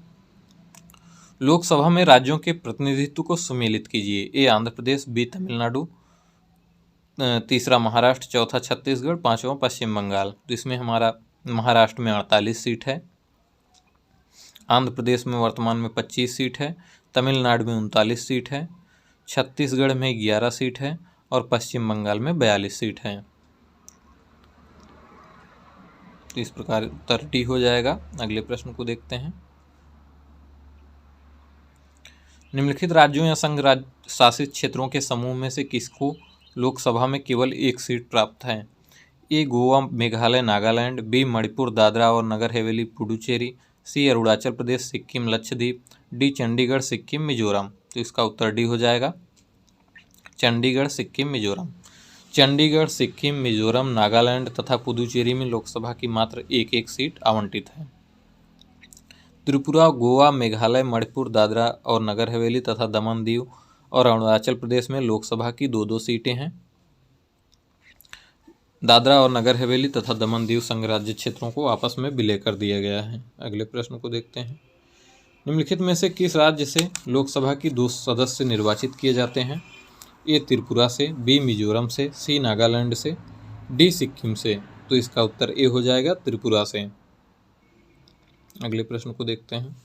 लोकसभा में राज्यों के प्रतिनिधित्व को सुमेलित कीजिए। ए आंध्र प्रदेश, बी तमिलनाडु, तीसरा महाराष्ट्र, चौथा छत्तीसगढ़, पांचवा पश्चिम बंगाल। तो इसमें हमारा महाराष्ट्र में 48 सीट है, आंध्र प्रदेश में वर्तमान में 25 सीट है, तमिलनाडु में 39 सीट है, छत्तीसगढ़ में 11 सीट है और पश्चिम बंगाल में 42 सीट है। तो इस प्रकार उत्तर डी हो जाएगा। अगले प्रश्न को देखते हैं। निम्नलिखित राज्यों या संघ राज्य शासित क्षेत्रों के समूह में से किसको लोकसभा में केवल 1 सीट प्राप्त है? ए गोवा, मेघालय, नागालैंड, बी मणिपुर, दादरा और नगर हवेली, पुडुचेरी, सी अरुणाचल प्रदेश, सिक्किम, लक्षद्वीप, डी चंडीगढ़, सिक्किम, मिजोरम। तो इसका उत्तर डी हो जाएगा, चंडीगढ़, सिक्किम, मिजोरम। चंडीगढ़, सिक्किम, मिजोरम, नागालैंड तथा पुदुचेरी में लोकसभा की मात्र 1-1 सीट आवंटित है। त्रिपुरा, गोवा, मेघालय, मणिपुर, दादरा और नगर हवेली तथा दमन दीव और अरुणाचल प्रदेश में लोकसभा की 2-2 सीटें हैं। दादरा और नगर हवेली तथा दमन दीव संघ राज्य क्षेत्रों को आपस में विलय कर दिया गया है। अगले प्रश्न को देखते हैं। निम्नलिखित में से किस राज्य से लोकसभा की 2 सदस्य निर्वाचित किए जाते हैं? ए त्रिपुरा से, बी मिजोरम से, सी नागालैंड से, डी सिक्किम से। तो इसका उत्तर ए हो जाएगा, त्रिपुरा से। अगले प्रश्न को देखते हैं।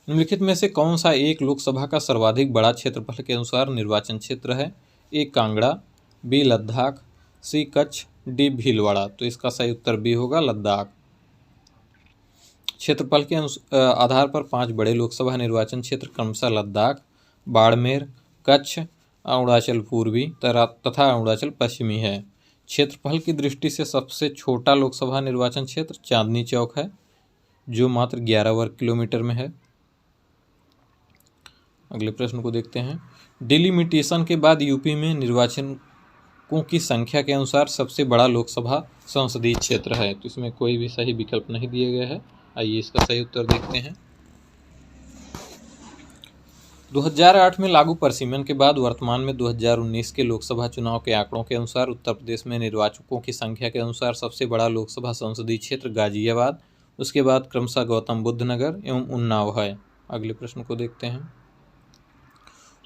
निम्नलिखित में से कौन सा एक लोकसभा का सर्वाधिक बड़ा क्षेत्रफल के अनुसार निर्वाचन क्षेत्र है? ए कांगड़ा, बी लद्दाख, सी कच्छ, डी भीलवाड़ा। तो इसका सही उत्तर बी होगा, लद्दाख। क्षेत्रफल के आधार पर 5 बड़े लोकसभा निर्वाचन क्षेत्र क्रमशः लद्दाख, बाड़मेर, कच्छ, अरुणाचल पूर्वी तथा अरुणाचल पश्चिमी है। क्षेत्रफल की दृष्टि से सबसे छोटा लोकसभा निर्वाचन क्षेत्र चांदनी चौक है, जो मात्र 11 वर्ग किलोमीटर में है। अगले प्रश्न को देखते हैं। डिलिमिटेशन के बाद यूपी में निर्वाचकों की संख्या के अनुसार सबसे बड़ा लोकसभा संसदीय क्षेत्र है। तो इसमें कोई भी सही विकल्प नहीं दिया गया है। आइए इसका सही उत्तर देखते हैं। 2008 में लागू परिसीमन के बाद वर्तमान में 2019 के लोकसभा चुनाव के आंकड़ों के अनुसार उत्तर प्रदेश में निर्वाचकों की संख्या के अनुसार सबसे बड़ा लोकसभा संसदीय क्षेत्र गाजियाबाद, उसके बाद क्रमशः गौतम बुद्ध नगर एवं उन्नाव है। अगले प्रश्न को देखते हैं।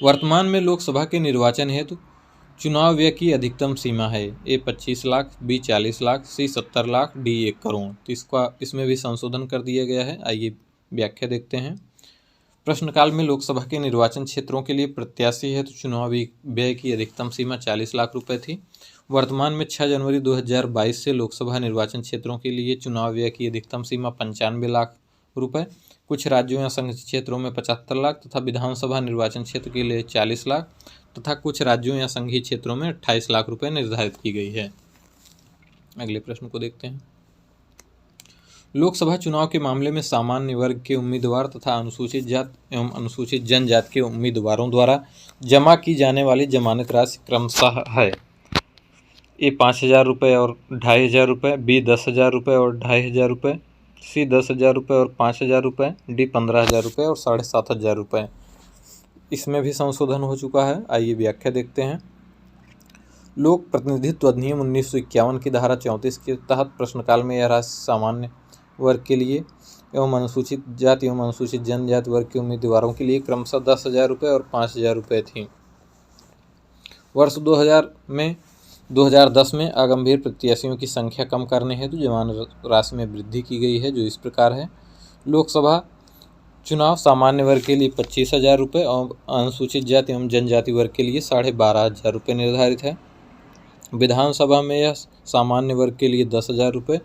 वर्तमान में लोकसभा के निर्वाचन हेतु चुनाव व्यय की अधिकतम सीमा है। ए 25 लाख, बी 40 लाख, सी 70 लाख, डी 1 करोड़। तो इसमें भी संशोधन कर दिया गया है। आइए व्याख्या देखते हैं। प्रश्नकाल में लोकसभा के निर्वाचन क्षेत्रों के लिए प्रत्याशी हेतु चुनाव व्यय की अधिकतम सीमा 40 लाख रुपए थी। वर्तमान में 6 जनवरी 2022 से लोकसभा निर्वाचन क्षेत्रों के लिए चुनाव व्यय की अधिकतम सीमा 95 लाख रुपए, कुछ राज्यों या संघ क्षेत्रों में 75 लाख तथा विधानसभा निर्वाचन क्षेत्र के लिए 40 लाख तथा कुछ राज्यों या संघीय क्षेत्रों में 28 लाख रुपए निर्धारित की गई है। अगले प्रश्न को देखते हैं। लोकसभा चुनाव के मामले में सामान्य वर्ग के उम्मीदवार तथा अनुसूचित जाति एवं अनुसूचित जनजाति के उम्मीदवारों द्वारा जमा की जाने वाली जमानत राशि क्रमशः है। ए 5,000 रुपये और 2,500 रुपये, बी 10,000 रुपये और 2,500 रुपये, सी 10,000 रुपये और 5,000 रुपये, डी 15,000 रुपये और 7,500 रुपये। इसमें भी संशोधन हो चुका है। आइए व्याख्या देखते हैं। लोक प्रतिनिधित्व अधिनियम 1951 की धारा 34 के तहत प्रश्नकाल में यह राशि सामान्य वर्ग के लिए एवं अनुसूचित जाति एवं अनुसूचित जनजाति वर्ग के उम्मीदवारों के लिए क्रमशः 10,000 रुपये और 5,000 रुपये थी। वर्ष 2010 में अगंभीर प्रत्याशियों की संख्या कम करने हेतु जमानत राशि में वृद्धि की गई है, जो इस प्रकार है। लोकसभा चुनाव सामान्य वर्ग के लिए 25,000 रुपये और अनुसूचित जाति एवं जनजाति वर्ग के लिए 12,500 रुपये निर्धारित है। विधानसभा में यह सामान्य वर्ग के लिए 10,000 रुपये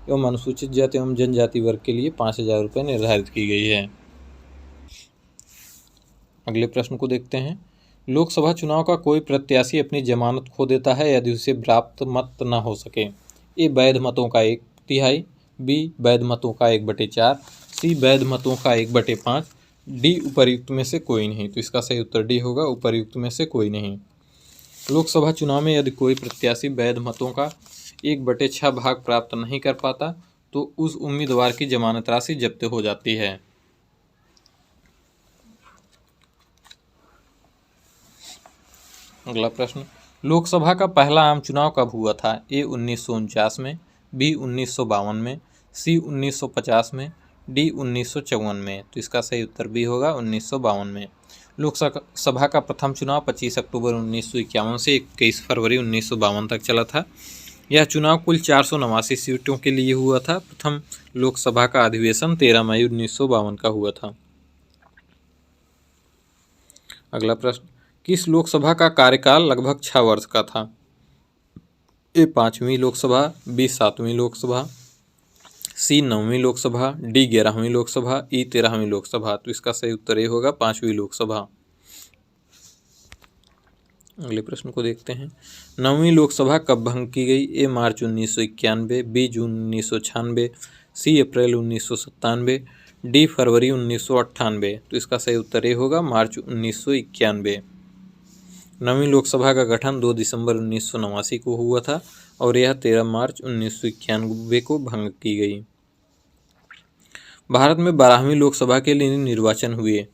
एवं अनुसूचित जाति एवं जनजाति वर्ग के लिए 5,000 रुपये निर्धारित की गई है। अगले प्रश्न को देखते हैं। लोकसभा चुनाव का कोई प्रत्याशी अपनी जमानत खो देता है यदि उसे प्राप्त मत न हो सके। ए वैध मतों का 1/3, बी वैध मतों का 1/4, सी वैध मतों का 1/5, डी उपर्युक्त में से कोई नहीं। तो इसका सही उत्तर डी होगा, उपर्युक्त में से कोई नहीं। लोकसभा चुनाव में यदि कोई प्रत्याशी वैध मतों का 1/6 भाग प्राप्त नहीं कर पाता तो उस उम्मीदवार की जमानत राशि जब्त हो जाती है। अगला प्रश्न। लोकसभा का पहला आम चुनाव कब हुआ था? ए 1949 में, बी 1952 में, सी 1950 में, डी 1954 में। तो इसका सही उत्तर बी होगा, 1952 में। लोकसभा का प्रथम चुनाव 25 अक्टूबर 1951 से 21 फरवरी 1952 तक चला था। यह चुनाव कुल 489 सीटों के लिए हुआ था। प्रथम लोकसभा का अधिवेशन 13 मई 1952 का हुआ था। अगला प्रश्न। किस लोकसभा का कार्यकाल लगभग 6 वर्ष का था? ए 5वीं लोकसभा, बी 7वीं लोकसभा, सी 9वीं लोकसभा, डी 11वीं लोकसभा, ई 13वीं लोकसभा। तो इसका सही उत्तर ए होगा, 5वीं लोकसभा। अगले प्रश्न को देखते हैं। 9वीं लोकसभा कब भंग की गई? ए मार्च 1991, बी जून 1996, सी अप्रैल 1997, डी फरवरी 1998। तो इसका सही उत्तर ए होगा, मार्च 1991। 9वीं लोकसभा का गठन 2 दिसंबर 1989 को हुआ था और यह 13 मार्च 1991 को भंग की गई। भारत में 12वीं लोकसभा के लिए निर्वाचन हुए।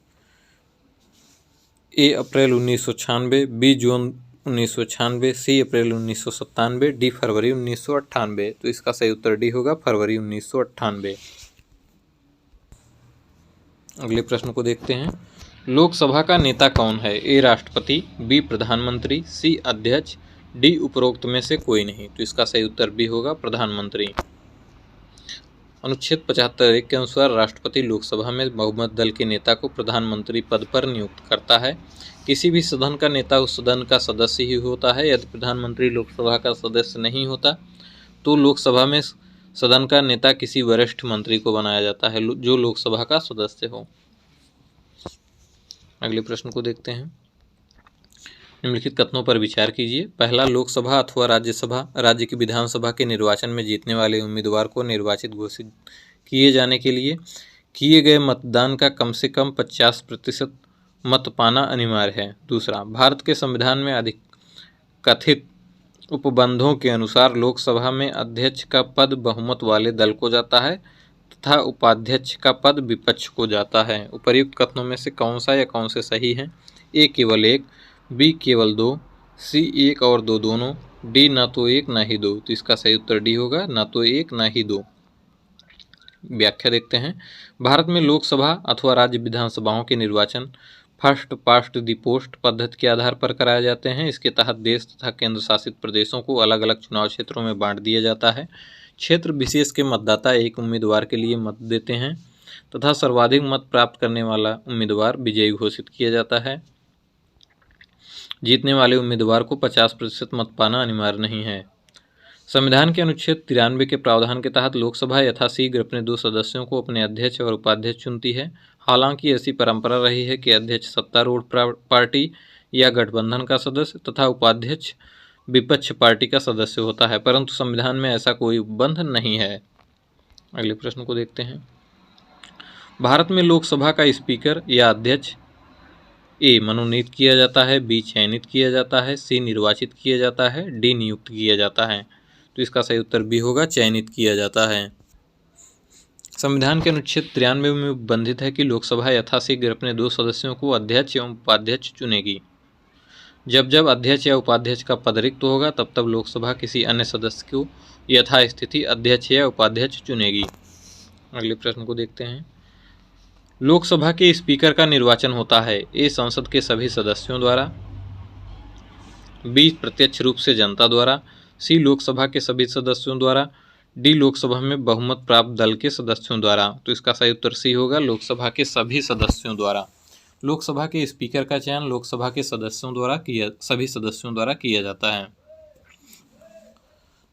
ए अप्रैल 1996, बी जून 1996, सी अप्रैल 1997, डी फरवरी 1998। तो इसका सही उत्तर डी होगा, फरवरी 1998। अगले प्रश्न को देखते हैं। लोकसभा का नेता कौन है? ए राष्ट्रपति, बी प्रधानमंत्री, सी अध्यक्ष, डी उपरोक्त में से कोई नहीं। तो इसका सही उत्तर बी होगा, प्रधानमंत्री। अनुच्छेद 75(1) के अनुसार राष्ट्रपति लोकसभा में बहुमत दल के नेता को प्रधानमंत्री पद पर नियुक्त करता है। किसी भी सदन का नेता उस सदन का सदस्य ही होता है। यदि प्रधानमंत्री लोकसभा का सदस्य नहीं होता तो लोकसभा में सदन का नेता किसी वरिष्ठ मंत्री को बनाया जाता है जो लोकसभा का सदस्य हो। अगले प्रश्न को देखते हैं। निम्नलिखित कथनों पर विचार कीजिए। पहला, लोकसभा अथवा राज्यसभा राज्य की विधानसभा के निर्वाचन में जीतने वाले उम्मीदवार को निर्वाचित घोषित किए जाने के लिए किए गए मतदान का कम से कम 50% मत पाना अनिवार्य है। दूसरा, भारत के संविधान में अधिक कथित उपबंधों के अनुसार लोकसभा में अध्यक्ष का पद बहुमत वाले दल को जाता है तथा उपाध्यक्ष का पद विपक्ष को जाता है। उपर्युक्त कथनों में से कौन सा या कौन से सही हैं? ए केवल एक, बी केवल दो, सी एक और दो दोनों, डी ना तो एक ना ही दो। तो इसका सही उत्तर डी होगा, ना तो एक ना ही दो। व्याख्या देखते हैं। भारत में लोकसभा अथवा राज्य विधानसभाओं के निर्वाचन फर्स्ट पास्ट द पोस्ट पद्धति के आधार पर कराए जाते हैं। इसके तहत देश तथा केंद्र शासित प्रदेशों को अलग अलग चुनाव क्षेत्रों में बांट दिया जाता है। क्षेत्र विशेष के मतदाता एक उम्मीदवार के लिए मत देते हैं तथा सर्वाधिक मत प्राप्त करने वाला उम्मीदवार विजयी घोषित किया जाता है। जीतने वाले उम्मीदवार को 50% मत पाना अनिवार्य नहीं है। संविधान के अनुच्छेद 93 के प्रावधान के तहत लोकसभा यथाशीघ्र अपने 2 सदस्यों को अपने अध्यक्ष और उपाध्यक्ष चुनती है। हालांकि ऐसी परंपरा रही है कि अध्यक्ष सत्तारूढ़ पार्टी या गठबंधन का सदस्य तथा उपाध्यक्ष विपक्ष पार्टी का सदस्य होता है, परंतु संविधान में ऐसा कोई उपबंध नहीं है। अगले प्रश्न को देखते हैं। भारत में लोकसभा का स्पीकर या अध्यक्ष ए मनोनीत किया जाता है, बी चयनित किया जाता है, सी निर्वाचित किया जाता है, डी नियुक्त किया जाता है। तो इसका सही उत्तर बी होगा, चयनित किया जाता है। संविधान के अनुच्छेद 93 में उपबंधित है कि लोकसभा यथाशीघ्र अपने 2 सदस्यों को अध्यक्ष एवं उपाध्यक्ष चुनेगी। जब जब अध्यक्ष या उपाध्यक्ष का पद रिक्त होगा तब तब लोकसभा किसी अन्य सदस्य को यथास्थिति अध्यक्ष या उपाध्यक्ष चुनेगी। अगले प्रश्न को देखते हैं। लोकसभा के स्पीकर का निर्वाचन होता है। ए संसद के सभी सदस्यों द्वारा, बी प्रत्यक्ष रूप से जनता द्वारा, सी लोकसभा के सभी सदस्यों द्वारा, डी लोकसभा में बहुमत प्राप्त दल के सदस्यों द्वारा। तो इसका सही उत्तर सी होगा, लोकसभा के सभी सदस्यों द्वारा। लोकसभा के स्पीकर का चयन लोकसभा के सभी सदस्यों द्वारा किया जाता है।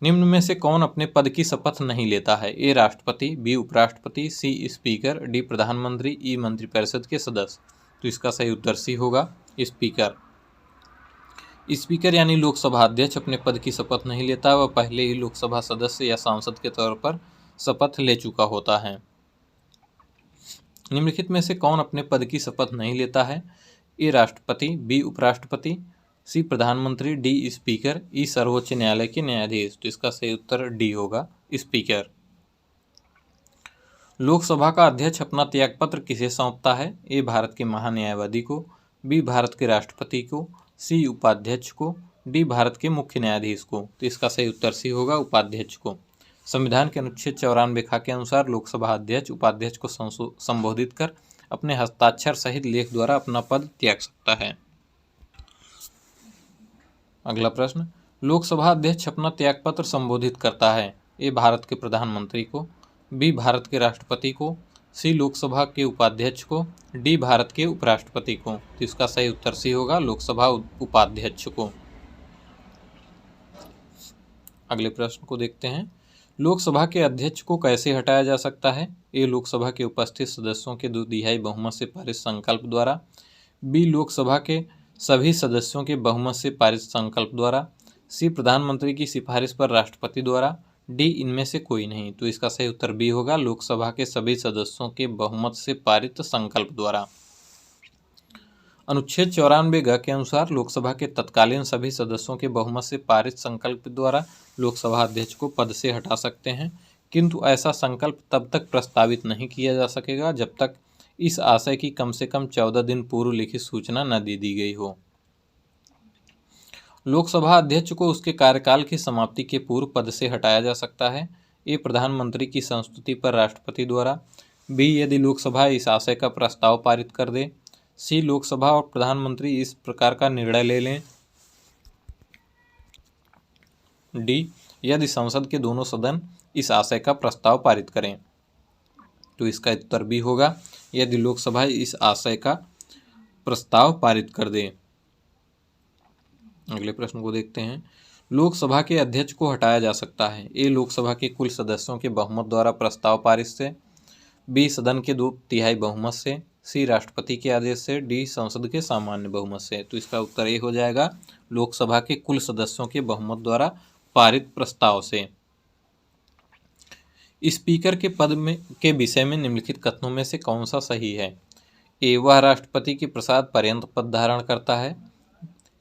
निम्न में से कौन अपने पद की शपथ नहीं लेता है? ए राष्ट्रपति, बी उपराष्ट्रपति, सी स्पीकर, डी प्रधानमंत्री, ई मंत्रिपरिषद के सदस्य। तो इसका सही उत्तर सी होगा, स्पीकर। स्पीकर यानी लोकसभा अध्यक्ष अपने पद की शपथ नहीं लेता, वह पहले ही लोकसभा सदस्य या सांसद के तौर पर शपथ ले चुका होता है। निम्नलिखित में से कौन अपने पद की शपथ नहीं लेता है? ए राष्ट्रपति, बी उपराष्ट्रपति, सी प्रधानमंत्री, डी स्पीकर, ई सर्वोच्च न्यायालय के न्यायाधीश। तो इसका सही उत्तर डी होगा, स्पीकर। लोकसभा का अध्यक्ष अपना त्यागपत्र किसे सौंपता है? ए भारत के महान्यायवादी को, बी भारत के राष्ट्रपति को, सी उपाध्यक्ष को, डी भारत के मुख्य न्यायाधीश को। तो इसका सही उत्तर सी होगा, उपाध्यक्ष को। संविधान के अनुच्छेद 94 ख के अनुसार लोकसभा अध्यक्ष उपाध्यक्ष को संबोधित कर अपने हस्ताक्षर सहित लेख द्वारा अपना पद त्याग सकता है। अगला प्रश्न, लोकसभा अध्यक्ष अपना त्यागपत्र संबोधित करता है। ए भारत के प्रधानमंत्री को, बी भारत के राष्ट्रपति को, सी लोकसभा के उपाध्यक्ष को, डी भारत के उपराष्ट्रपति को। तो इसका सही उत्तर सी होगा, लोकसभा उपाध्यक्ष को। अगले प्रश्न को देखते हैं। लोकसभा के अध्यक्ष को कैसे हटाया जा सकता है? ए लोकसभा के उपस्थित सदस्यों के 2/3 बहुमत से पारित संकल्प द्वारा, बी लोकसभा के सभी सदस्यों के बहुमत से पारित संकल्प द्वारा, सी प्रधानमंत्री की सिफारिश पर राष्ट्रपति द्वारा, डी इनमें से कोई नहीं। तो इसका सही उत्तर बी होगा, लोकसभा के सभी सदस्यों के बहुमत से पारित संकल्प द्वारा। अनुच्छेद 94 ग के अनुसार लोकसभा के तत्कालीन सभी सदस्यों के बहुमत से पारित संकल्प द्वारा लोकसभा अध्यक्ष को पद से हटा सकते हैं, किंतु ऐसा संकल्प तब तक प्रस्तावित नहीं किया जा सकेगा जब तक इस आशय की कम से कम 14 दिन पूर्व लिखित सूचना न दे दी गई हो। लोकसभा अध्यक्ष को उसके कार्यकाल की समाप्ति के पूर्व पद से हटाया जा सकता है। ए प्रधानमंत्री की संस्तुति पर राष्ट्रपति द्वारा, बी यदि लोकसभा इस आशय का प्रस्ताव पारित कर दे। सी लोकसभा और प्रधानमंत्री इस प्रकार का निर्णय ले लें। डी यदि संसद के दोनों सदन इस आशय का प्रस्ताव पारित करें। तो इसका उत्तर बी होगा, यदि लोकसभा इस आशय का प्रस्ताव पारित कर दे। अगले प्रश्न को देखते हैं। लोकसभा के अध्यक्ष को हटाया जा सकता है। ए लोकसभा के कुल सदस्यों के बहुमत द्वारा प्रस्ताव पारित से। बी सदन के 2/3 बहुमत से। सी राष्ट्रपति के आदेश से। डी संसद के सामान्य बहुमत से। तो इसका उत्तर ए हो जाएगा, लोकसभा के कुल सदस्यों के बहुमत द्वारा पारित प्रस्ताव से। स्पीकर के पद में के विषय में निम्नलिखित कथनों में से कौन सा सही है। ए वह राष्ट्रपति के प्रसाद पर्यंत पद धारण करता है।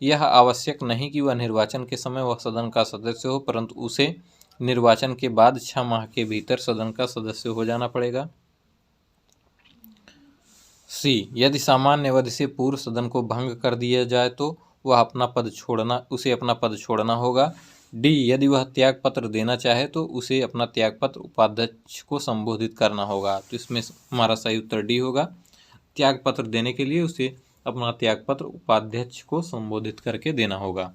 यह आवश्यक नहीं कि वह निर्वाचन के समय वह सदन का सदस्य हो, परंतु उसे निर्वाचन के बाद 6 माह के भीतर सदन का सदस्य हो जाना पड़ेगा। सी यदि सामान्य अवधि से पूर्व सदन को भंग कर दिया जाए तो उसे अपना पद छोड़ना होगा। डी यदि वह त्याग पत्र देना चाहे तो उसे अपना त्याग पत्र उपाध्यक्ष को संबोधित करना होगा। तो इसमें हमारा सही उत्तर डी होगा, त्याग पत्र देने के लिए उसे अपना त्याग पत्र उपाध्यक्ष को संबोधित करके देना होगा।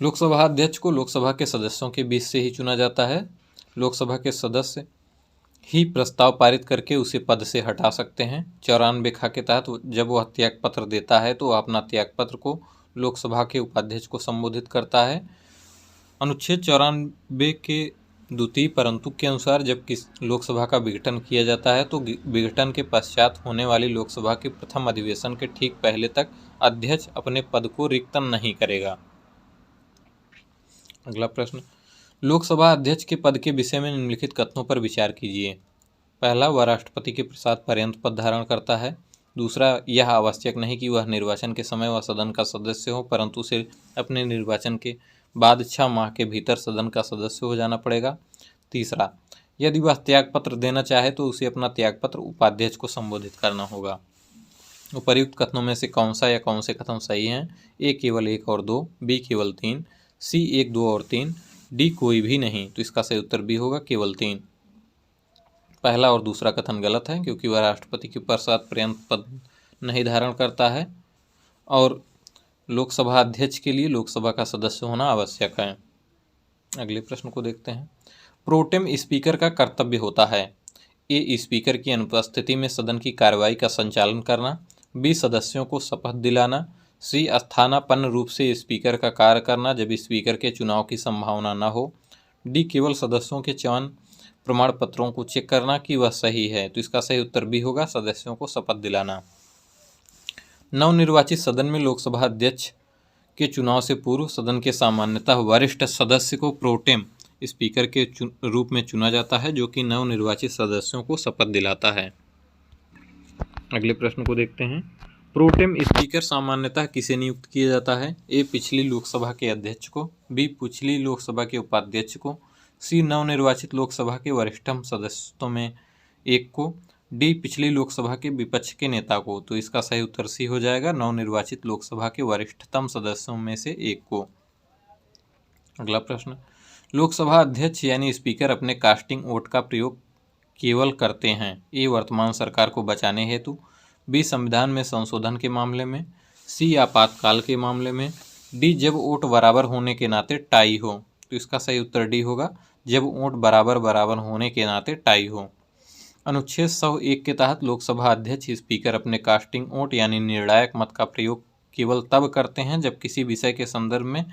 लोकसभा अध्यक्ष को लोकसभा के सदस्यों के बीच से ही चुना जाता है। लोकसभा के सदस्य ही प्रस्ताव पारित करके उसे पद से हटा सकते हैं। 94 खा के तहत जब वह त्याग पत्र देता है तो वह अपना त्याग पत्र को लोकसभा के उपाध्यक्ष को संबोधित करता है। अनुच्छेद 94 के द्वितीय परंतु के अनुसार जब लोकसभा का विघटन किया जाता है तो विघटन के पश्चात होने वाली लोकसभा के प्रथम अधिवेशन के ठीक पहले तक अध्यक्ष अपने पद को रिक्त नहीं करेगा। अगला प्रश्न, लोकसभा अध्यक्ष के पद के विषय में निम्नलिखित कथनों पर विचार कीजिए। पहला, वह राष्ट्रपति के प्रसाद पर्यंत पद धारण करता है। दूसरा, यह आवश्यक नहीं कि वह निर्वाचन के समय वह सदन का सदस्य हो, परंतु उसे अपने निर्वाचन के बाद 6 माह के भीतर सदन का सदस्य हो जाना पड़ेगा। तीसरा, यदि वह त्याग पत्र देना चाहे तो उसे अपना त्याग पत्र उपाध्यक्ष को संबोधित करना होगा। उपर्युक्त कथनों में से कौन सा या कौन से कथन सही हैं। ए केवल 1 और 2, बी केवल 3, सी 1, 2 और 3, डी कोई भी नहीं। तो इसका सही उत्तर बी होगा, केवल 3। पहला और दूसरा कथन गलत है क्योंकि वह राष्ट्रपति के प्रसाद पर्यंत पद नहीं धारण करता है और लोकसभा अध्यक्ष के लिए लोकसभा का सदस्य होना आवश्यक है। अगले प्रश्न को देखते हैं। प्रोटेम स्पीकर का कर्तव्य होता है। ए स्पीकर की अनुपस्थिति में सदन की कार्रवाई का संचालन करना। बी सदस्यों को शपथ दिलाना। सी स्थानापन्न रूप से स्पीकर का कार्य करना जब स्पीकर के चुनाव की संभावना न हो। डी केवल सदस्यों के चयन प्रमाण पत्रों को चेक करना कि वह सही है। तो इसका सही उत्तर बी होगा, सदस्यों को शपथ दिलाना। नवनिर्वाचित सदन में लोकसभा अध्यक्ष के चुनाव से पूर्व सदन के सामान्यतः वरिष्ठ सदस्य को प्रोटेम स्पीकर के रूप में चुना जाता है, जो कि नवनिर्वाचित सदस्यों को शपथ दिलाता है। अगले प्रश्न को देखते हैं। प्रोटेम स्पीकर सामान्यतः किसे नियुक्त किया जाता है। ए पिछली लोकसभा के अध्यक्ष को। बी पिछली लोकसभा के उपाध्यक्ष को। सी नवनिर्वाचित लोकसभा के वरिष्ठतम सदस्यों में एक को। डी पिछली लोकसभा के विपक्ष के नेता को। तो इसका सही उत्तर सी हो जाएगा, नवनिर्वाचित लोकसभा के वरिष्ठतम सदस्यों में से एक को। अगला प्रश्न, लोकसभा अध्यक्ष यानी स्पीकर अपने कास्टिंग वोट का प्रयोग केवल करते हैं। ए वर्तमान सरकार को बचाने हेतु। बी संविधान में संशोधन के मामले में। सी आपातकाल के मामले में। डी जब वोट बराबर होने के नाते टाई हो। तो इसका सही उत्तर डी होगा, जब वोट बराबर होने के नाते टाई हो। अनुच्छेद 101 के तहत लोकसभा अध्यक्ष स्पीकर अपने कास्टिंग वोट यानी निर्णायक मत का प्रयोग केवल तब करते हैं जब किसी विषय के संदर्भ में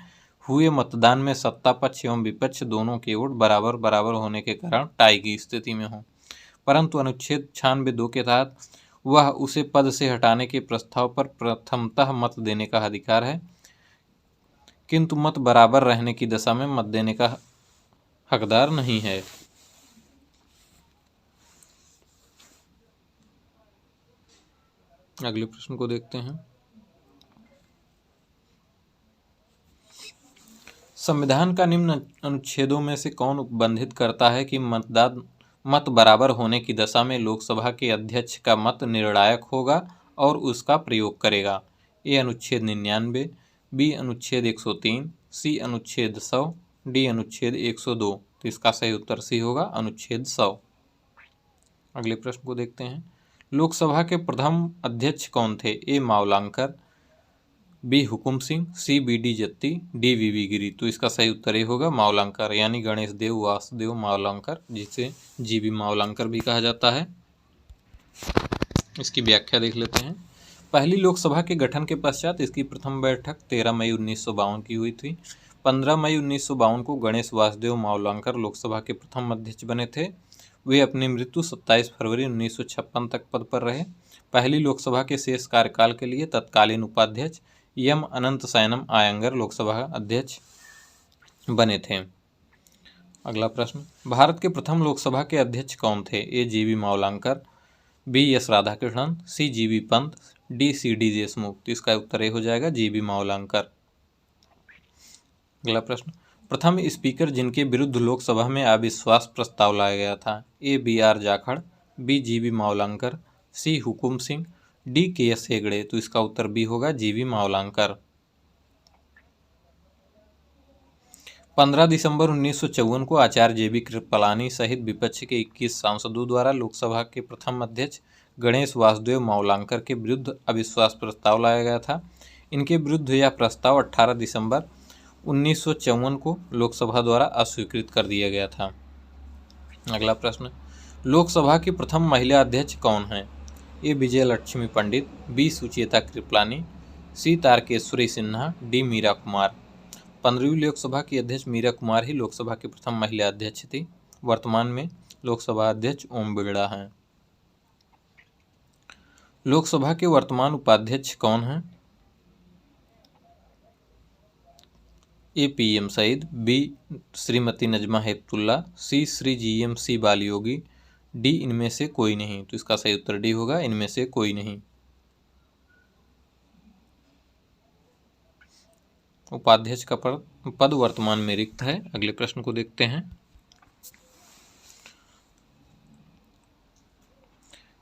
हुए मतदान में सत्ता पक्ष एवं विपक्ष दोनों के वोट बराबर होने के कारण टाई की स्थिति में हो। परंतु अनुच्छेद 96(2) के तहत वह उसे पद से हटाने के प्रस्ताव पर प्रथमतः मत देने का अधिकार है, किंतु मत बराबर रहने की दशा में मत देने का हकदार नहीं है। अगले प्रश्न को देखते हैं। संविधान का निम्न अनुच्छेदों में से कौन उपबंधित करता है कि मत बराबर होने की दशा में लोकसभा के अध्यक्ष का मत निर्णायक होगा और उसका प्रयोग करेगा। ए अनुच्छेद 99, बी अनुच्छेद 103, सी अनुच्छेद 100, डी अनुच्छेद 102। तो इसका सही उत्तर सी होगा, अनुच्छेद 100। अगले प्रश्न को देखते हैं। लोकसभा के प्रथम अध्यक्ष कौन थे? A Mavalankar, B Hukum Singh, C B D Jatti, D V V Giri. तो इसका सही उत्तर ये होगा मावलांकर, यानी गणेश देव वासुदेव मावलांकर, जिसे जी बी मावलांकर भी कहा जाता है। इसकी व्याख्या देख लेते हैं। पहली लोकसभा के गठन के पश्चात इसकी प्रथम बैठक 13 मई 1952 की हुई थी। 15 मई 1952 को गणेश वासुदेव मावलांकर लोकसभा के प्रथम अध्यक्ष बने थे। वे अपनी मृत्यु 27 फरवरी 1956 तक पद पर रहे। पहली लोकसभा के शेष कार्यकाल के लिए तत्कालीन उपाध्यक्ष एम अनंत सैनम आयंगर लोकसभा अध्यक्ष बने थे। अगला प्रश्न, भारत के प्रथम लोकसभा के अध्यक्ष कौन थे? A G B Mavalankar, B S Radhakrishnan, C G B Pant, D C D Deshmukh. तो इसका उत्तर ए हो जाएगा जी बी मावलांकर। अगला प्रश्न, प्रथम स्पीकर जिनके विरुद्ध लोकसभा में अविश्वास प्रस्ताव लाया गया था? A B R Jakhar, B G B Mavalankar, C Hukum Singh, D K S Hegde. तो इसका उत्तर बी होगा जी बी मावलांकर। 15 दिसंबर 1954 को आचार्य जे बी कृपलानी सहित विपक्ष के 21 सांसदों द्वारा लोकसभा के प्रथम अध्यक्ष गणेश वासुदेव मावलांकर के विरुद्ध अविश्वास प्रस्ताव लाया गया था। इनके विरुद्ध यह प्रस्ताव 18 दिसंबर 1954 को लोकसभा द्वारा अस्वीकृत कर दिया गया था। अगला प्रश्न, लोकसभा की प्रथम महिला अध्यक्ष कौन है? ए विजय लक्ष्मी पंडित, बी सुचेता कृपलानी, सी तारकेश्वरी सिन्हा, डी मीरा कुमार। 15वीं लोकसभा की अध्यक्ष मीरा कुमार ही लोकसभा की प्रथम महिला अध्यक्ष थी। वर्तमान में लोकसभा अध्यक्ष ओम बिड़ला हैं। लोकसभा के वर्तमान उपाध्यक्ष कौन हैं? A P M Sayeed, B Shrimati Najma Heptulla, C Shri G M C Balayogi, D इनमें से कोई नहीं। तो इसका सही उत्तर डी होगा, इनमें से कोई नहीं। उपाध्यक्ष का पद वर्तमान में रिक्त है। अगले प्रश्न को देखते हैं।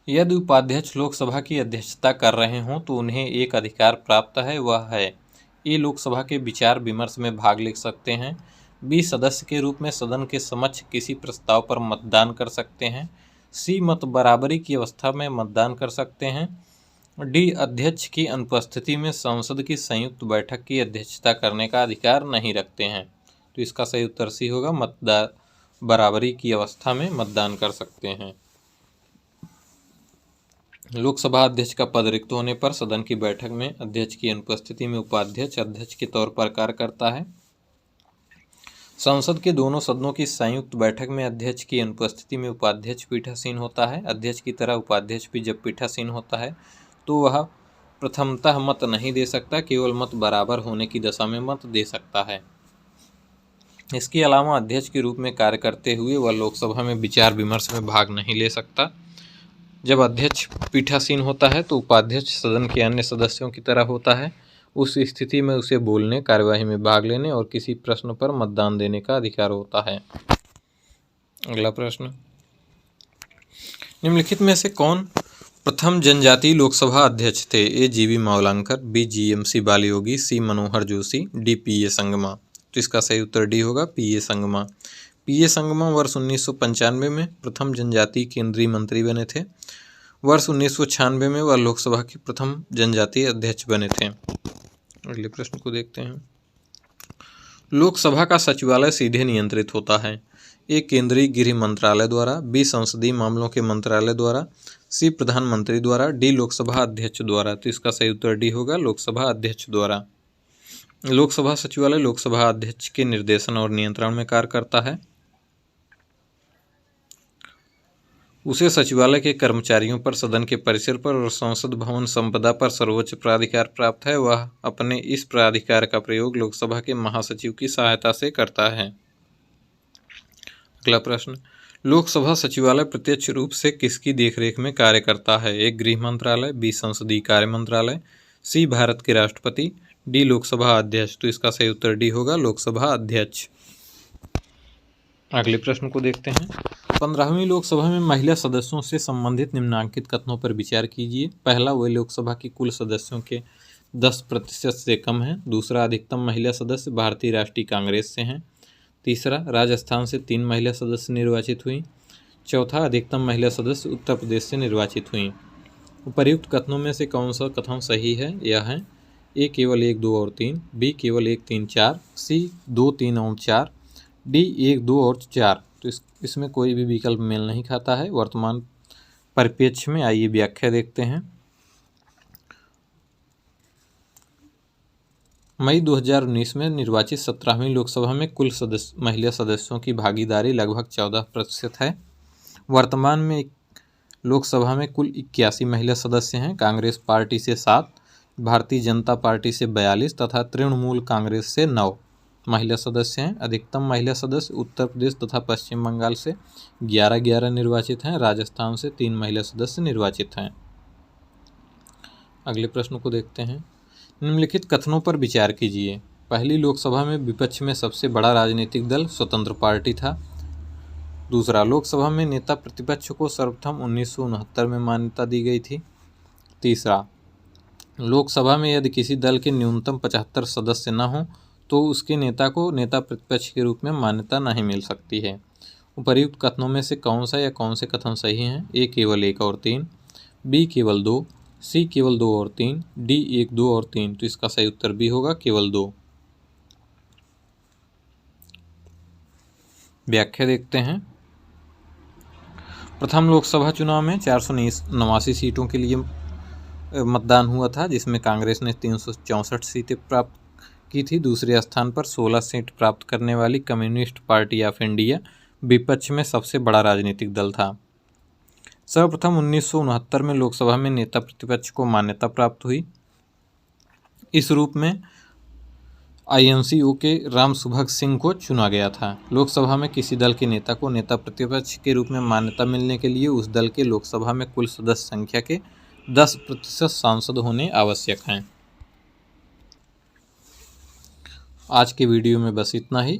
यदि उपाध्यक्ष लोकसभा की अध्यक्षता कर रहे हों तो उन्हें एक अधिकार प्राप्त है, वह है ए लोकसभा के विचार विमर्श में भाग ले सकते हैं, बी सदस्य के रूप में सदन के समक्ष किसी प्रस्ताव पर मतदान कर सकते हैं, सी मत बराबरी की अवस्था में मतदान कर सकते हैं, डी अध्यक्ष की अनुपस्थिति में संसद की संयुक्त बैठक की अध्यक्षता करने का अधिकार नहीं रखते हैं। तो इसका सही उत्तर सी होगा, मतदान बराबरी की अवस्था में मतदान कर सकते हैं। लोकसभा अध्यक्ष का पद रिक्त होने पर सदन की बैठक में अध्यक्ष की अनुपस्थिति में उपाध्यक्ष अध्यक्ष के तौर पर कार्य करता है। संसद के दोनों सदनों की संयुक्त बैठक में अध्यक्ष की अनुपस्थिति में उपाध्यक्ष पीठासीन होता है। अध्यक्ष की तरह उपाध्यक्ष भी जब पीठासीन होता है तो वह प्रथमतः मत नहीं दे सकता, केवल मत बराबर होने की दशा में मत दे सकता है। इसके अलावा अध्यक्ष के रूप में कार्य करते हुए वह लोकसभा में विचार विमर्श में भाग नहीं ले सकता। जब अध्यक्ष पीठासीन होता है तो उपाध्यक्ष सदन के अन्य सदस्यों की तरह होता है। उस स्थिति में उसे बोलने, कार्यवाही में भाग लेने और किसी प्रश्न पर मतदान देने का अधिकार होता है। अगला प्रश्न, निम्नलिखित में से कौन प्रथम जनजातीय लोकसभा अध्यक्ष थे? A G B Mavalankar, B G M C Balayogi, C Manohar Joshi, D P A Sangma. तो इसका सही उत्तर डी होगा, P A Sangma. P A Sangma वर्ष 1995 में प्रथम जनजातीय केंद्रीय मंत्री बने थे। वर्ष 1996 में वह लोकसभा के प्रथम जनजातीय अध्यक्ष बने थे। अगले प्रश्न को देखते हैं। लोकसभा का सचिवालय सीधे नियंत्रित होता है? ए केंद्रीय गृह मंत्रालय द्वारा, बी संसदीय मामलों के मंत्रालय द्वारा, सी प्रधानमंत्री द्वारा, डी लोकसभा अध्यक्ष द्वारा। तो इसका सही उत्तर डी होगा, लोकसभा अध्यक्ष द्वारा। लोकसभा सचिवालय लोकसभा अध्यक्ष के निर्देशन और नियंत्रण में कार्य करता है। उसे सचिवालय के कर्मचारियों पर, सदन के परिसर पर और संसद भवन संपदा पर सर्वोच्च प्राधिकार प्राप्त है। वह अपने इस प्राधिकार का प्रयोग लोकसभा के महासचिव की सहायता से करता है। अगला प्रश्न, लोकसभा सचिवालय प्रत्यक्ष रूप से किसकी देखरेख में कार्य करता है? ए गृह मंत्रालय, बी संसदीय कार्य मंत्रालय, सी भारत के राष्ट्रपति, डी लोकसभा अध्यक्ष। तो इसका सही उत्तर डी होगा, लोकसभा अध्यक्ष। अगले प्रश्न को देखते हैं। 15वीं लोकसभा में महिला सदस्यों से संबंधित निम्नांकित कथनों पर विचार कीजिए। पहला, वे लोकसभा की कुल सदस्यों के 10% से कम हैं। दूसरा, अधिकतम महिला सदस्य भारतीय राष्ट्रीय कांग्रेस से हैं। तीसरा, राजस्थान से 3 महिला सदस्य निर्वाचित हुई। चौथा, अधिकतम महिला सदस्य उत्तर प्रदेश से निर्वाचित हुई। उपर्युक्त कथनों में से कौन सा कथन सही है? यह है ए केवल 1, 2 और 3, बी केवल 1, 3, 4, सी 2, 3 और 4, डी 1, 2 और 4। तो इसमें कोई भी विकल्प मेल नहीं खाता है वर्तमान परिप्रेक्ष्य में। आइए व्याख्या देखते हैं। मई 2019 में निर्वाचित 17वीं लोकसभा में कुल महिला सदस्यों की भागीदारी लगभग 14% है। वर्तमान में लोकसभा में कुल 81 महिला सदस्य हैं। कांग्रेस पार्टी से 7, भारतीय जनता पार्टी से 42 तथा तृणमूल कांग्रेस से 9 महिला सदस्य हैं। अधिकतम महिला सदस्य उत्तर प्रदेश तथा पश्चिम बंगाल से 11 निर्वाचित हैं। राजस्थान से 3 महिला सदस्य निर्वाचित हैं। अगले प्रश्न को देखते हैं। निम्नलिखित कथनों पर विचार कीजिए। पहली लोकसभा में विपक्ष में सबसे बड़ा राजनीतिक दल स्वतंत्र पार्टी था। दूसरा, लोकसभा में नेता प्रतिपक्ष को सर्वप्रथम 1969 में मान्यता दी गई थी। तीसरा, लोकसभा में यदि किसी दल के न्यूनतम 75 सदस्य न हों तो उसके नेता को नेता प्रतिपक्ष के रूप में मान्यता नहीं मिल सकती है। उपर्युक्त कथनों में से कौन सा या कौन से कथन सही हैं? ए केवल 1 और 3, बी केवल 2, सी केवल 2 और 3, डी 1, 2 और 3। तो इसका सही उत्तर भी होगा केवल 2। व्याख्या देखते हैं। प्रथम लोकसभा चुनाव में 489 सीटों के लिए मतदान हुआ था, जिसमें कांग्रेस ने 364 सीटें प्राप्त की थी। दूसरे स्थान पर 16 सीट प्राप्त करने वाली कम्युनिस्ट पार्टी ऑफ इंडिया विपक्ष में सबसे बड़ा राजनीतिक दल था। सर्वप्रथम 1969 में लोकसभा में नेता प्रतिपक्ष को मान्यता प्राप्त हुई। इस रूप में INCO के रामसुभग सिंह को चुना गया था। लोकसभा में किसी दल के नेता को नेता प्रतिपक्ष के रूप में मान्यता मिलने के लिए उस दल के लोकसभा में कुल सदस्य संख्या के 10% सांसद होने आवश्यक हैं। आज के वीडियो में बस इतना ही।